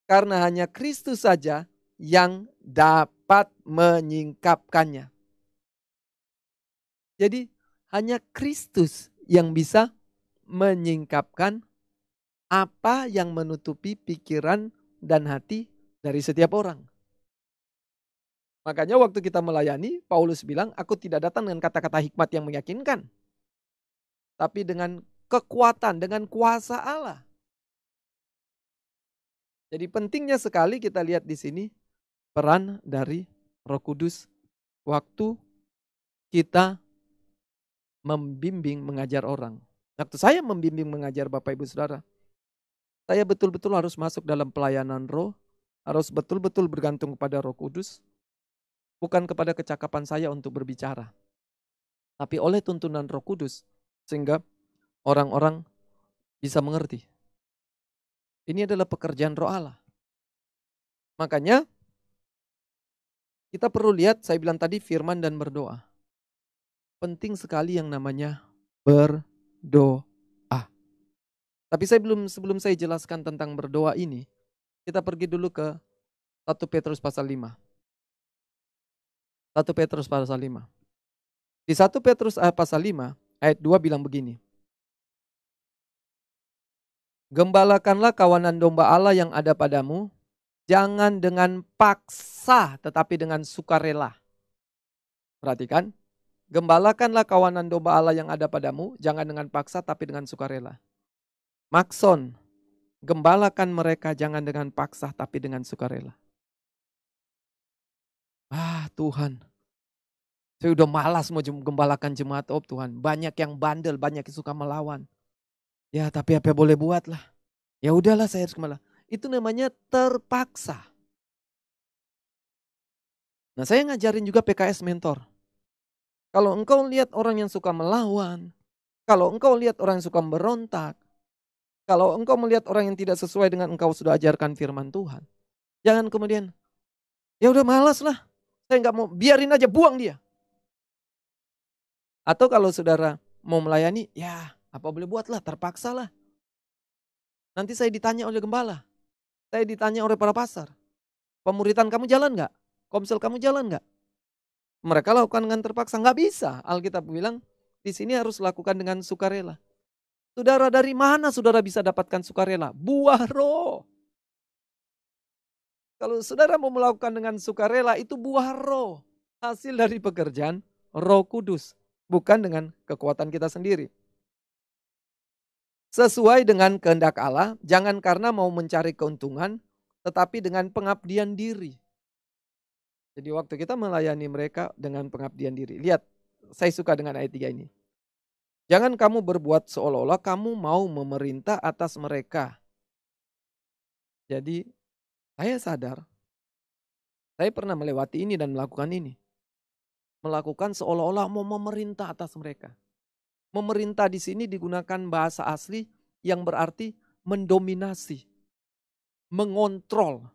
Karena hanya Kristus saja yang dapat menyingkapkannya. Jadi hanya Kristus yang bisa menyingkapkan apa yang menutupi pikiran dan hati dari setiap orang. Makanya waktu kita melayani, Paulus bilang, aku tidak datang dengan kata-kata hikmat yang meyakinkan. Tapi dengan kekuatan, dengan kuasa Allah. Jadi pentingnya sekali kita lihat di sini peran dari Roh Kudus waktu kita membimbing mengajar orang. Waktu saya membimbing mengajar Bapak Ibu Saudara, saya betul-betul harus masuk dalam pelayanan roh, harus betul-betul bergantung kepada Roh Kudus, bukan kepada kecakapan saya untuk berbicara, tapi oleh tuntunan Roh Kudus, sehingga orang-orang bisa mengerti. Ini adalah pekerjaan Roh Allah. Makanya kita perlu lihat, saya bilang tadi firman dan berdoa. Penting sekali yang namanya berdoa. Tapi sebelum saya jelaskan tentang berdoa ini, kita pergi dulu ke 1 Petrus pasal 5. 1 Petrus pasal 5. Di 1 Petrus pasal 5 ayat 2 bilang begini. Gembalakanlah kawanan domba Allah yang ada padamu, jangan dengan paksa tetapi dengan sukarela. Perhatikan, gembalakanlah kawanan domba Allah yang ada padamu, jangan dengan paksa tapi dengan sukarela. Makson, gembalakan mereka jangan dengan paksa tapi dengan sukarela. Tuhan, saya udah malas mau gembalakan jemaat Tuhan. Banyak yang bandel, banyak yang suka melawan. Ya tapi apa boleh buat lah. Ya udahlah saya harus gembala. Itu namanya terpaksa. Nah saya ngajarin juga PKS mentor. Kalau engkau lihat orang yang suka melawan, kalau engkau lihat orang yang suka memberontak, kalau engkau melihat orang yang tidak sesuai dengan engkau sudah ajarkan firman Tuhan, jangan kemudian, ya udah malas lah, saya nggak mau, biarin aja, buang dia. Atau kalau saudara mau melayani, ya apa boleh buatlah, terpaksa lah. Nanti saya ditanya oleh gembala, saya ditanya oleh para pasar, pemuritan kamu jalan nggak? Komsel kamu jalan nggak? Mereka lakukan dengan terpaksa, nggak bisa. Alkitab bilang di sini harus lakukan dengan sukarela. Saudara, dari mana saudara bisa dapatkan sukarela? Buah roh. Kalau saudara mau melakukan dengan sukarela, itu buah roh. Hasil dari pekerjaan Roh Kudus. Bukan dengan kekuatan kita sendiri. Sesuai dengan kehendak Allah, jangan karena mau mencari keuntungan, tetapi dengan pengabdian diri. Jadi waktu kita melayani mereka dengan pengabdian diri. Lihat, saya suka dengan ayat 3 ini. Jangan kamu berbuat seolah-olah kamu mau memerintah atas mereka. Jadi saya sadar, saya pernah melewati ini dan melakukan ini. Melakukan seolah-olah mau memerintah atas mereka. Memerintah di sini digunakan bahasa asli yang berarti mendominasi, mengontrol,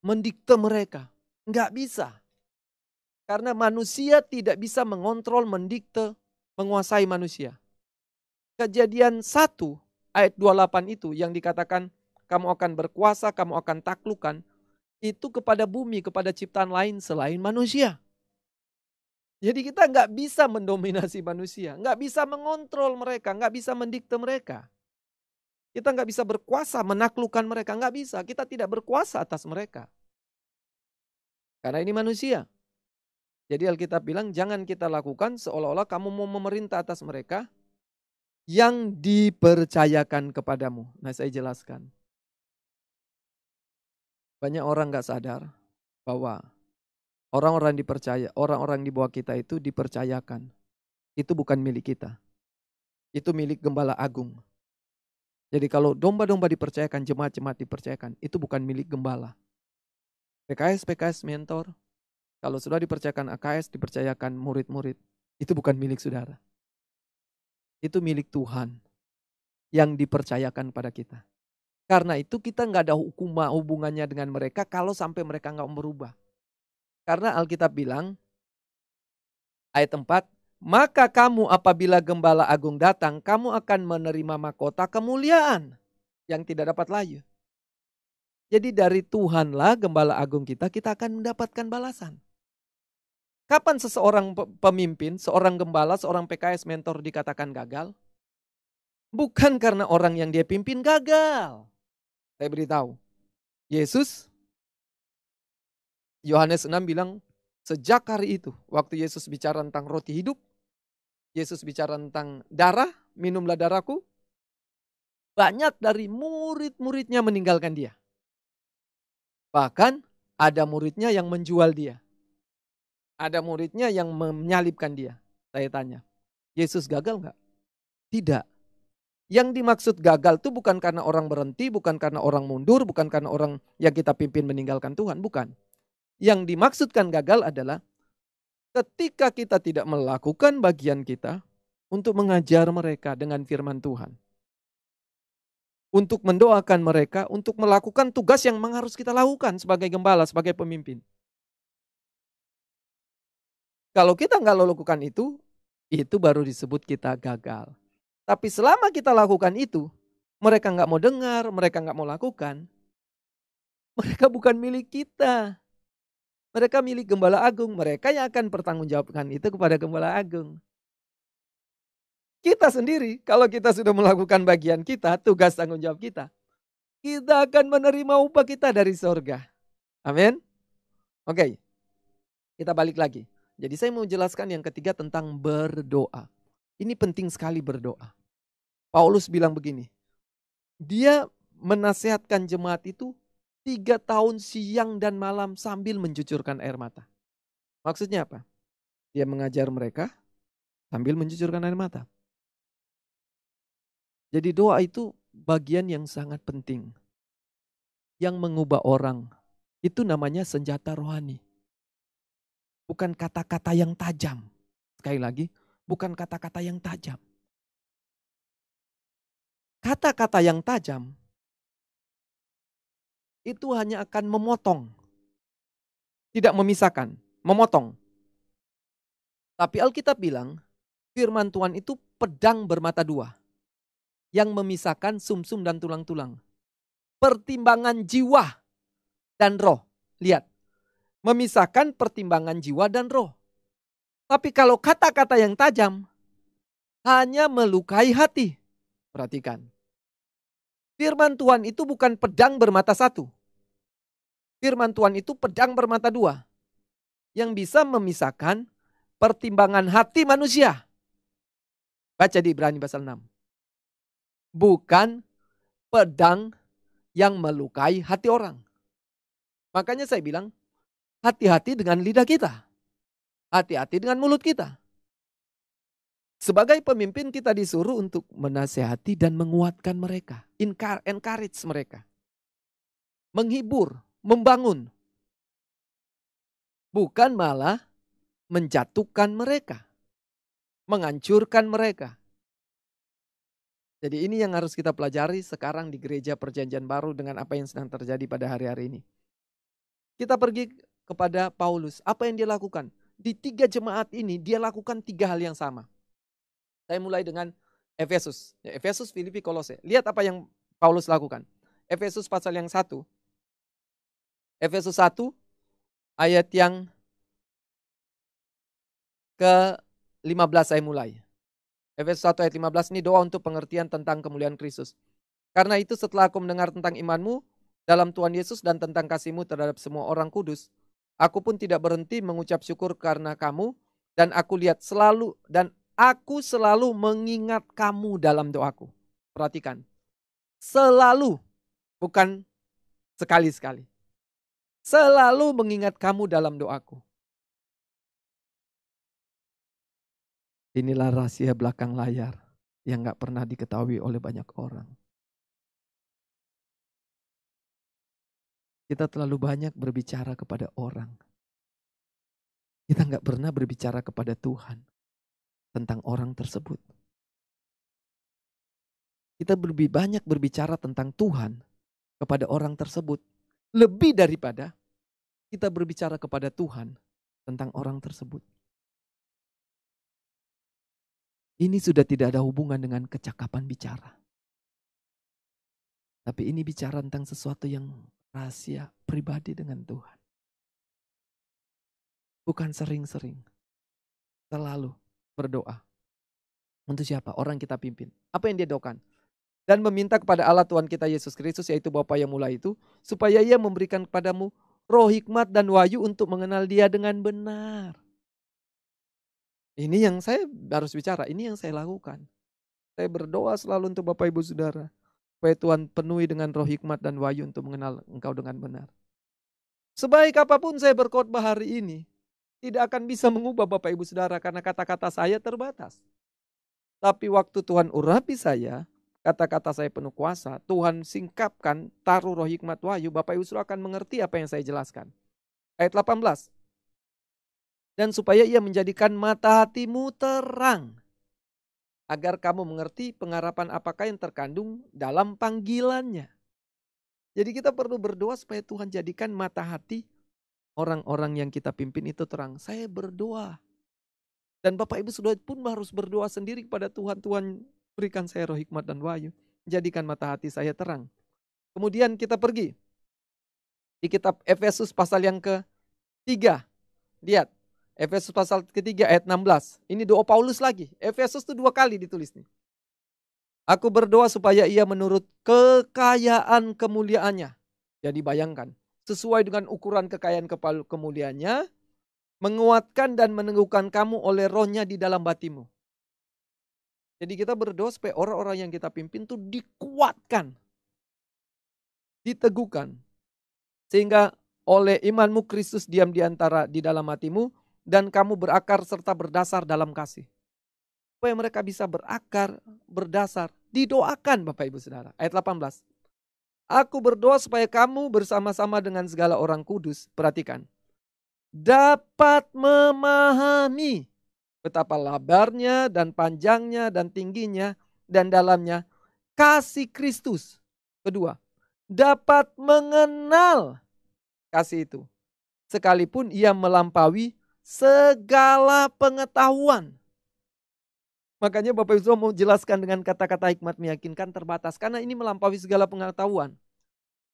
mendikte mereka. Enggak bisa. Karena manusia tidak bisa mengontrol, mendikte, menguasai manusia. Kejadian 1 ayat 28 itu yang dikatakan kamu akan berkuasa, kamu akan taklukkan. Itu kepada bumi, kepada ciptaan lain selain manusia. Jadi kita nggak bisa mendominasi manusia, nggak bisa mengontrol mereka, nggak bisa mendikte mereka. Kita nggak bisa berkuasa menaklukkan mereka, nggak bisa. Kita tidak berkuasa atas mereka. Karena ini manusia. Jadi Alkitab bilang jangan kita lakukan seolah-olah kamu mau memerintah atas mereka yang dipercayakan kepadamu. Nah saya jelaskan. Banyak orang nggak sadar bahwa orang-orang dipercaya, orang-orang di bawah kita itu dipercayakan. Itu bukan milik kita. Itu milik Gembala Agung. Jadi kalau domba-domba dipercayakan, jemaat-jemaat dipercayakan, itu bukan milik gembala. PKS mentor, kalau sudah dipercayakan AKS, dipercayakan murid-murid, itu bukan milik saudara. Itu milik Tuhan yang dipercayakan pada kita. Karena itu kita nggak ada hubungannya dengan mereka kalau sampai mereka nggak berubah. Karena Alkitab bilang, ayat 4, maka kamu apabila Gembala Agung datang, kamu akan menerima mahkota kemuliaan yang tidak dapat layu. Jadi dari Tuhanlah Gembala Agung kita akan mendapatkan balasan. Kapan seseorang pemimpin, seorang gembala, seorang PKS mentor dikatakan gagal? Bukan karena orang yang dia pimpin gagal. Saya beritahu, Yesus, Yohanes 6 bilang, sejak hari itu, waktu Yesus bicara tentang roti hidup, Yesus bicara tentang darah, minumlah darahku, banyak dari murid-muridnya meninggalkan dia. Bahkan ada muridnya yang menjual dia. Ada muridnya yang menyalibkan dia. Saya tanya, Yesus gagal nggak? Tidak. Yang dimaksud gagal itu bukan karena orang berhenti, bukan karena orang mundur, bukan karena orang yang kita pimpin meninggalkan Tuhan, bukan. Yang dimaksudkan gagal adalah ketika kita tidak melakukan bagian kita untuk mengajar mereka dengan firman Tuhan. Untuk mendoakan mereka, untuk melakukan tugas yang memang harus kita lakukan sebagai gembala, sebagai pemimpin. Kalau kita nggak lakukan itu baru disebut kita gagal. Tapi selama kita lakukan itu, mereka nggak mau dengar, mereka nggak mau lakukan, mereka bukan milik kita. Mereka milik Gembala Agung, mereka yang akan pertanggungjawabkan itu kepada Gembala Agung. Kita sendiri, kalau kita sudah melakukan bagian kita, tugas tanggung jawab kita akan menerima upah kita dari sorga. Amin. Oke, kita balik lagi. Jadi saya mau jelaskan yang ketiga tentang berdoa. Ini penting sekali berdoa. Paulus bilang begini, dia menasihatkan jemaat itu 3 tahun siang dan malam sambil mencucurkan air mata. Maksudnya apa? Dia mengajar mereka sambil mencucurkan air mata. Jadi doa itu bagian yang sangat penting. Yang mengubah orang. Itu namanya senjata rohani. Bukan kata-kata yang tajam. Sekali lagi, bukan kata-kata yang tajam. Kata-kata yang tajam itu hanya akan memotong. Tidak memisahkan, memotong. Tapi Alkitab bilang, firman Tuhan itu pedang bermata dua. Yang memisahkan sumsum dan tulang-tulang. Pertimbangan jiwa dan roh. Lihat, memisahkan pertimbangan jiwa dan roh. Tapi kalau kata-kata yang tajam, hanya melukai hati. Perhatikan. Firman Tuhan itu bukan pedang bermata satu. Firman Tuhan itu pedang bermata dua. Yang bisa memisahkan pertimbangan hati manusia. Baca di Ibrani pasal 6. Bukan pedang yang melukai hati orang. Makanya saya bilang, hati-hati dengan lidah kita. Hati-hati dengan mulut kita. Sebagai pemimpin kita disuruh untuk menasehati dan menguatkan mereka. Encourage mereka. Menghibur, membangun. Bukan malah menjatuhkan mereka. Menghancurkan mereka. Jadi ini yang harus kita pelajari sekarang di gereja perjanjian baru dengan apa yang sedang terjadi pada hari-hari ini. Kita pergi kepada Paulus. Apa yang dia lakukan? Di 3 jemaat ini dia lakukan 3 hal yang sama. Saya mulai dengan Efesus. Efesus, Filipi, Kolose. Lihat apa yang Paulus lakukan. Efesus pasal yang 1. Efesus 1 ayat yang ke-15 saya mulai. Efesus 1 ayat 15 ini doa untuk pengertian tentang kemuliaan Kristus. Karena itu setelah aku mendengar tentang imanmu dalam Tuhan Yesus dan tentang kasihmu terhadap semua orang kudus, aku pun tidak berhenti mengucap syukur karena kamu dan aku selalu mengingat kamu dalam doaku. Perhatikan. Selalu, bukan sekali-sekali. Selalu mengingat kamu dalam doaku. Inilah rahasia belakang layar yang gak pernah diketahui oleh banyak orang. Kita terlalu banyak berbicara kepada orang. Kita gak pernah berbicara kepada Tuhan tentang orang tersebut. Kita lebih banyak berbicara tentang Tuhan kepada orang tersebut. Lebih daripada kita berbicara kepada Tuhan tentang orang tersebut. Ini sudah tidak ada hubungan dengan kecakapan bicara. Tapi ini bicara tentang sesuatu yang rahasia pribadi dengan Tuhan. Bukan sering-sering. Selalu berdoa. Untuk siapa? Orang kita pimpin. Apa yang dia doakan? Dan meminta kepada Allah Tuhan kita Yesus Kristus, yaitu Bapa yang mulai itu, supaya Ia memberikan kepadamu roh hikmat dan wahyu untuk mengenal Dia dengan benar. Ini yang saya harus bicara, ini yang saya lakukan. Saya berdoa selalu untuk Bapak Ibu Saudara. Supaya Tuhan penuhi dengan roh hikmat dan wahyu untuk mengenal Engkau dengan benar. Sebaik apapun saya berkhotbah hari ini, tidak akan bisa mengubah Bapak Ibu Saudara karena kata-kata saya terbatas. Tapi waktu Tuhan urapi saya, kata-kata saya penuh kuasa, Tuhan singkapkan, taruh roh hikmat wahyu, Bapak Ibu Saudara akan mengerti apa yang saya jelaskan. Ayat 18. Dan supaya ia menjadikan mata hatimu terang, agar kamu mengerti pengharapan apakah yang terkandung dalam panggilannya. Jadi kita perlu berdoa supaya Tuhan jadikan mata hati orang-orang yang kita pimpin itu terang. Saya berdoa. Dan Bapak Ibu Saudara pun harus berdoa sendiri kepada Tuhan. Tuhan, berikan saya roh hikmat dan wahyu. Jadikan mata hati saya terang. Kemudian kita pergi di kitab Efesus pasal yang ketiga. Lihat, Efesus pasal ketiga ayat 16. Ini doa Paulus lagi. Efesus itu 2 kali ditulis nih. Aku berdoa supaya ia menurut kekayaan kemuliaannya. Jadi bayangkan, sesuai dengan ukuran kekayaan kemuliaannya, menguatkan dan meneguhkan kamu oleh rohnya di dalam batimu. Jadi kita berdoa supaya orang-orang yang kita pimpin itu dikuatkan, diteguhkan. Sehingga oleh imanmu Kristus diam di dalam hatimu dan kamu berakar serta berdasar dalam kasih. Supaya mereka bisa berakar, berdasar, didoakan Bapak Ibu Saudara. Ayat 18. Aku berdoa supaya kamu bersama-sama dengan segala orang kudus, perhatikan, dapat memahami betapa lebarnya dan panjangnya dan tingginya dan dalamnya kasih Kristus. Kedua, dapat mengenal kasih itu, sekalipun ia melampaui segala pengetahuan. Makanya Bapak Ibu mau jelaskan dengan kata-kata hikmat meyakinkan terbatas. Karena ini melampaui segala pengetahuan.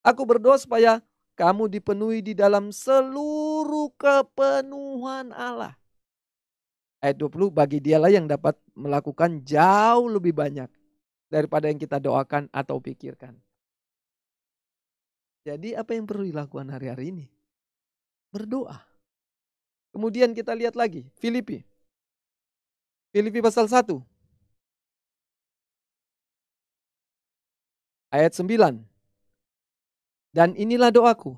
Aku berdoa supaya kamu dipenuhi di dalam seluruh kepenuhan Allah. Ayat 20, bagi dialah yang dapat melakukan jauh lebih banyak daripada yang kita doakan atau pikirkan. Jadi apa yang perlu dilakukan hari-hari ini? Berdoa. Kemudian kita lihat lagi, Filipi. Filipi pasal 1. Ayat 9. Dan inilah doaku.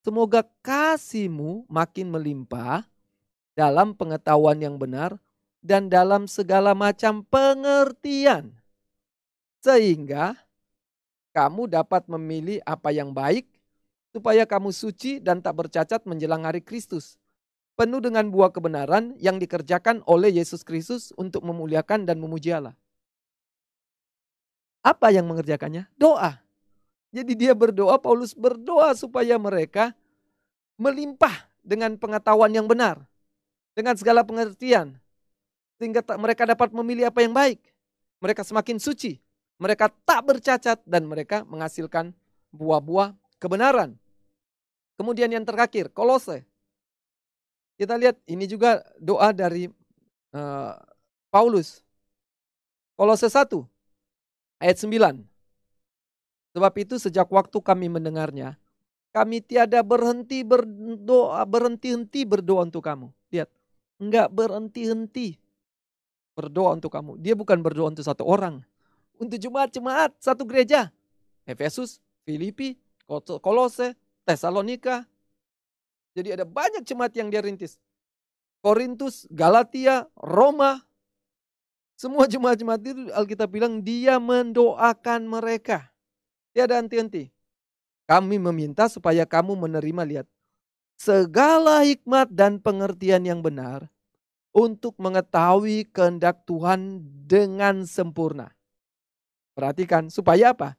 Semoga kasihmu makin melimpah dalam pengetahuan yang benar dan dalam segala macam pengertian. Sehingga kamu dapat memilih apa yang baik supaya kamu suci dan tak bercacat menjelang hari Kristus. Penuh dengan buah kebenaran yang dikerjakan oleh Yesus Kristus untuk memuliakan dan memuji Allah. Apa yang mengerjakannya? Doa. Jadi dia berdoa, Paulus berdoa supaya mereka melimpah dengan pengetahuan yang benar. Dengan segala pengertian. Sehingga mereka dapat memilih apa yang baik. Mereka semakin suci. Mereka tak bercacat dan mereka menghasilkan buah-buah kebenaran. Kemudian yang terakhir, Kolose. Kita lihat ini juga doa dari Paulus. Kolose 1 ayat 9. Sebab itu sejak waktu kami mendengarnya, kami tiada berhenti berdoa untuk kamu. Lihat, enggak berhenti-henti berdoa untuk kamu. Dia bukan berdoa untuk satu orang. Untuk jemaat-jemaat satu gereja. Efesus, Filipi, Kolose, Tesalonika. Jadi ada banyak jemaat yang dia rintis. Korintus, Galatia, Roma. Semua jemaat-jemaat itu Alkitab bilang dia mendoakan mereka. Tiada henti-henti. Kami meminta supaya kamu menerima, lihat, segala hikmat dan pengertian yang benar untuk mengetahui kehendak Tuhan dengan sempurna. Perhatikan, supaya apa?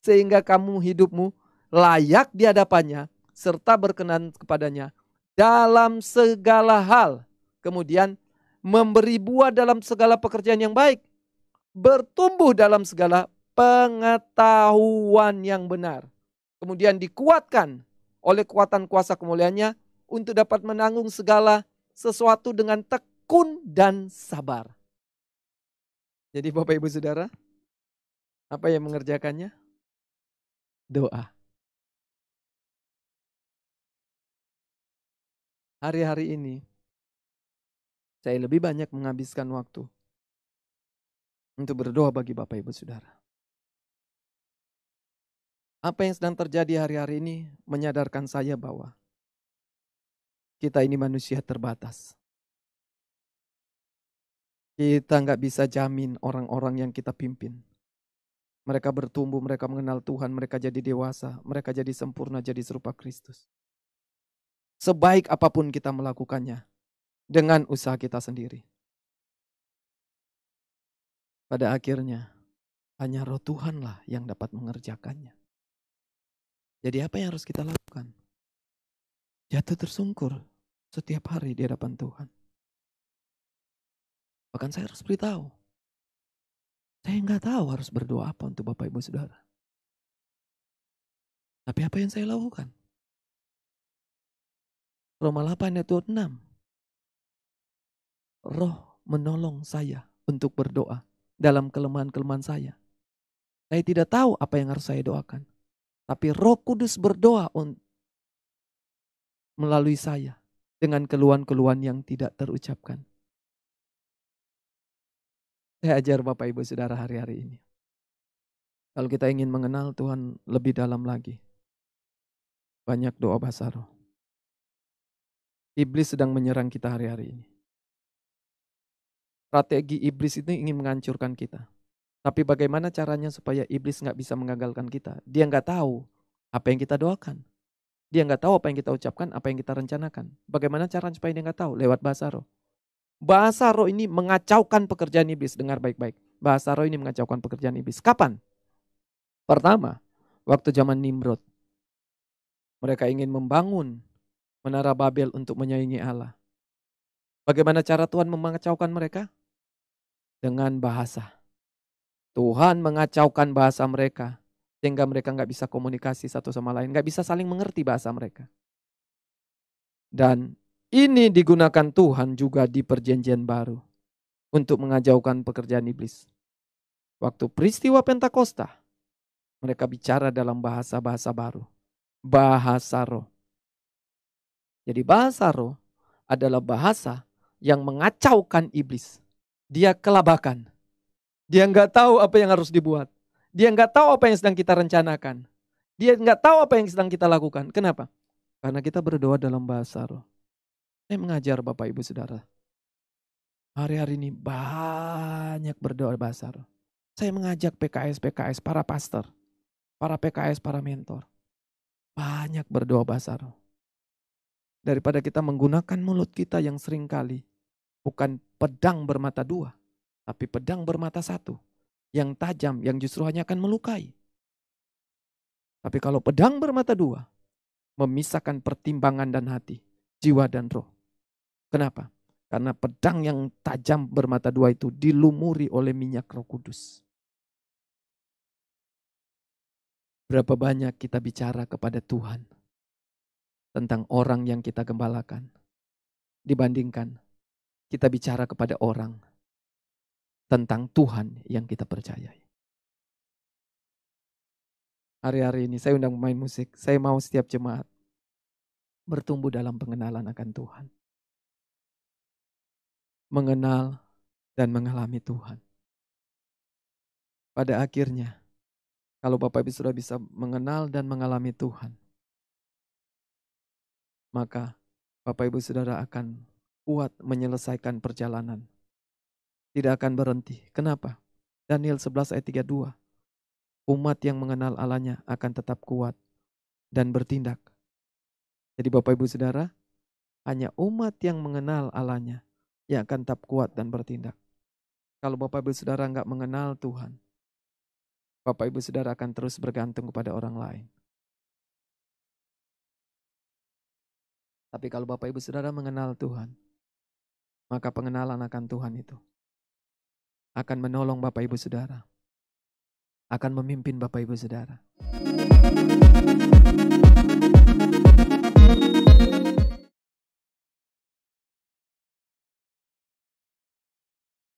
Sehingga kamu hidupmu layak di hadapannya serta berkenan kepadanya dalam segala hal. Kemudian memberi buah dalam segala pekerjaan yang baik. Bertumbuh dalam segala pengetahuan yang benar. Kemudian dikuatkan oleh kekuatan kuasa kemuliaannya untuk dapat menanggung segala sesuatu dengan tekun dan sabar. Jadi Bapak Ibu Saudara, apa yang mengerjakannya? Doa. Hari-hari ini saya lebih banyak menghabiskan waktu untuk berdoa bagi Bapak Ibu Saudara. Apa yang sedang terjadi hari-hari ini menyadarkan saya bahwa kita ini manusia terbatas. Kita nggak bisa jamin orang-orang yang kita pimpin. Mereka bertumbuh, mereka mengenal Tuhan, mereka jadi dewasa, mereka jadi sempurna, jadi serupa Kristus. Sebaik apapun kita melakukannya, dengan usaha kita sendiri. Pada akhirnya, hanya roh Tuhanlah yang dapat mengerjakannya. Jadi apa yang harus kita lakukan? Jatuh tersungkur setiap hari di hadapan Tuhan. Bahkan saya harus beritahu, saya nggak tahu harus berdoa apa untuk Bapak Ibu Saudara. Tapi apa yang saya lakukan? Roma 8 ayat 26. Roh menolong saya untuk berdoa dalam kelemahan-kelemahan saya. Saya tidak tahu apa yang harus saya doakan. Tapi Roh Kudus berdoa melalui saya dengan keluhan-keluhan yang tidak terucapkan. Saya ajar Bapak Ibu Saudara hari-hari ini. Kalau kita ingin mengenal Tuhan lebih dalam lagi, banyak doa bahasa roh. Iblis sedang menyerang kita hari-hari ini. Strategi iblis itu ingin menghancurkan kita. Tapi bagaimana caranya supaya iblis nggak bisa menggagalkan kita? Dia nggak tahu apa yang kita doakan. Dia nggak tahu apa yang kita ucapkan, apa yang kita rencanakan. Bagaimana caranya supaya dia nggak tahu? Lewat bahasa roh. Bahasa roh ini mengacaukan pekerjaan iblis. Dengar baik-baik. Bahasa roh ini mengacaukan pekerjaan iblis. Kapan? Pertama, waktu zaman Nimrod. Mereka ingin membangun menara Babel untuk menyaingi Allah. Bagaimana cara Tuhan mengacaukan mereka? Dengan bahasa. Tuhan mengacaukan bahasa mereka. Sehingga mereka nggak bisa komunikasi satu sama lain. Nggak bisa saling mengerti bahasa mereka. Dan ini digunakan Tuhan juga di perjanjian baru. Untuk mengacaukan pekerjaan iblis. Waktu peristiwa Pentakosta. Mereka bicara dalam bahasa-bahasa baru. Bahasa roh. Jadi bahasa roh adalah bahasa yang mengacaukan iblis. Dia kelabakan. Dia nggak tahu apa yang harus dibuat. Dia nggak tahu apa yang sedang kita rencanakan. Dia nggak tahu apa yang sedang kita lakukan. Kenapa? Karena kita berdoa dalam bahasa roh. Saya mengajar Bapak Ibu Saudara. Hari-hari ini banyak berdoa bahasa roh. Saya mengajak PKS, para pastor. Para PKS, para mentor. Banyak berdoa bahasa roh. Daripada kita menggunakan mulut kita yang seringkali bukan pedang bermata dua, tapi pedang bermata satu. Yang tajam, yang justru hanya akan melukai. Tapi kalau pedang bermata dua, memisahkan pertimbangan dan hati, jiwa dan roh. Kenapa? Karena pedang yang tajam bermata dua itu dilumuri oleh minyak Roh Kudus. Berapa banyak kita bicara kepada Tuhan tentang orang yang kita gembalakan, dibandingkan kita bicara kepada orang tentang Tuhan yang kita percayai. Hari-hari ini saya undang pemain musik, saya mau setiap jemaat bertumbuh dalam pengenalan akan Tuhan. Mengenal dan mengalami Tuhan. Pada akhirnya, kalau Bapak Ibu sudah bisa mengenal dan mengalami Tuhan, maka Bapak Ibu Saudara akan kuat menyelesaikan perjalanan. Tidak akan berhenti. Kenapa? Daniel 11 ayat 32. Umat yang mengenal Allahnya akan tetap kuat dan bertindak. Jadi Bapak Ibu Saudara, hanya umat yang mengenal Allahnya yang akan tetap kuat dan bertindak. Kalau Bapak Ibu Saudara nggak mengenal Tuhan, Bapak Ibu Saudara akan terus bergantung kepada orang lain. Tapi kalau Bapak Ibu Saudara mengenal Tuhan, maka pengenalan akan Tuhan itu akan menolong Bapak Ibu Saudara, akan memimpin Bapak Ibu Saudara.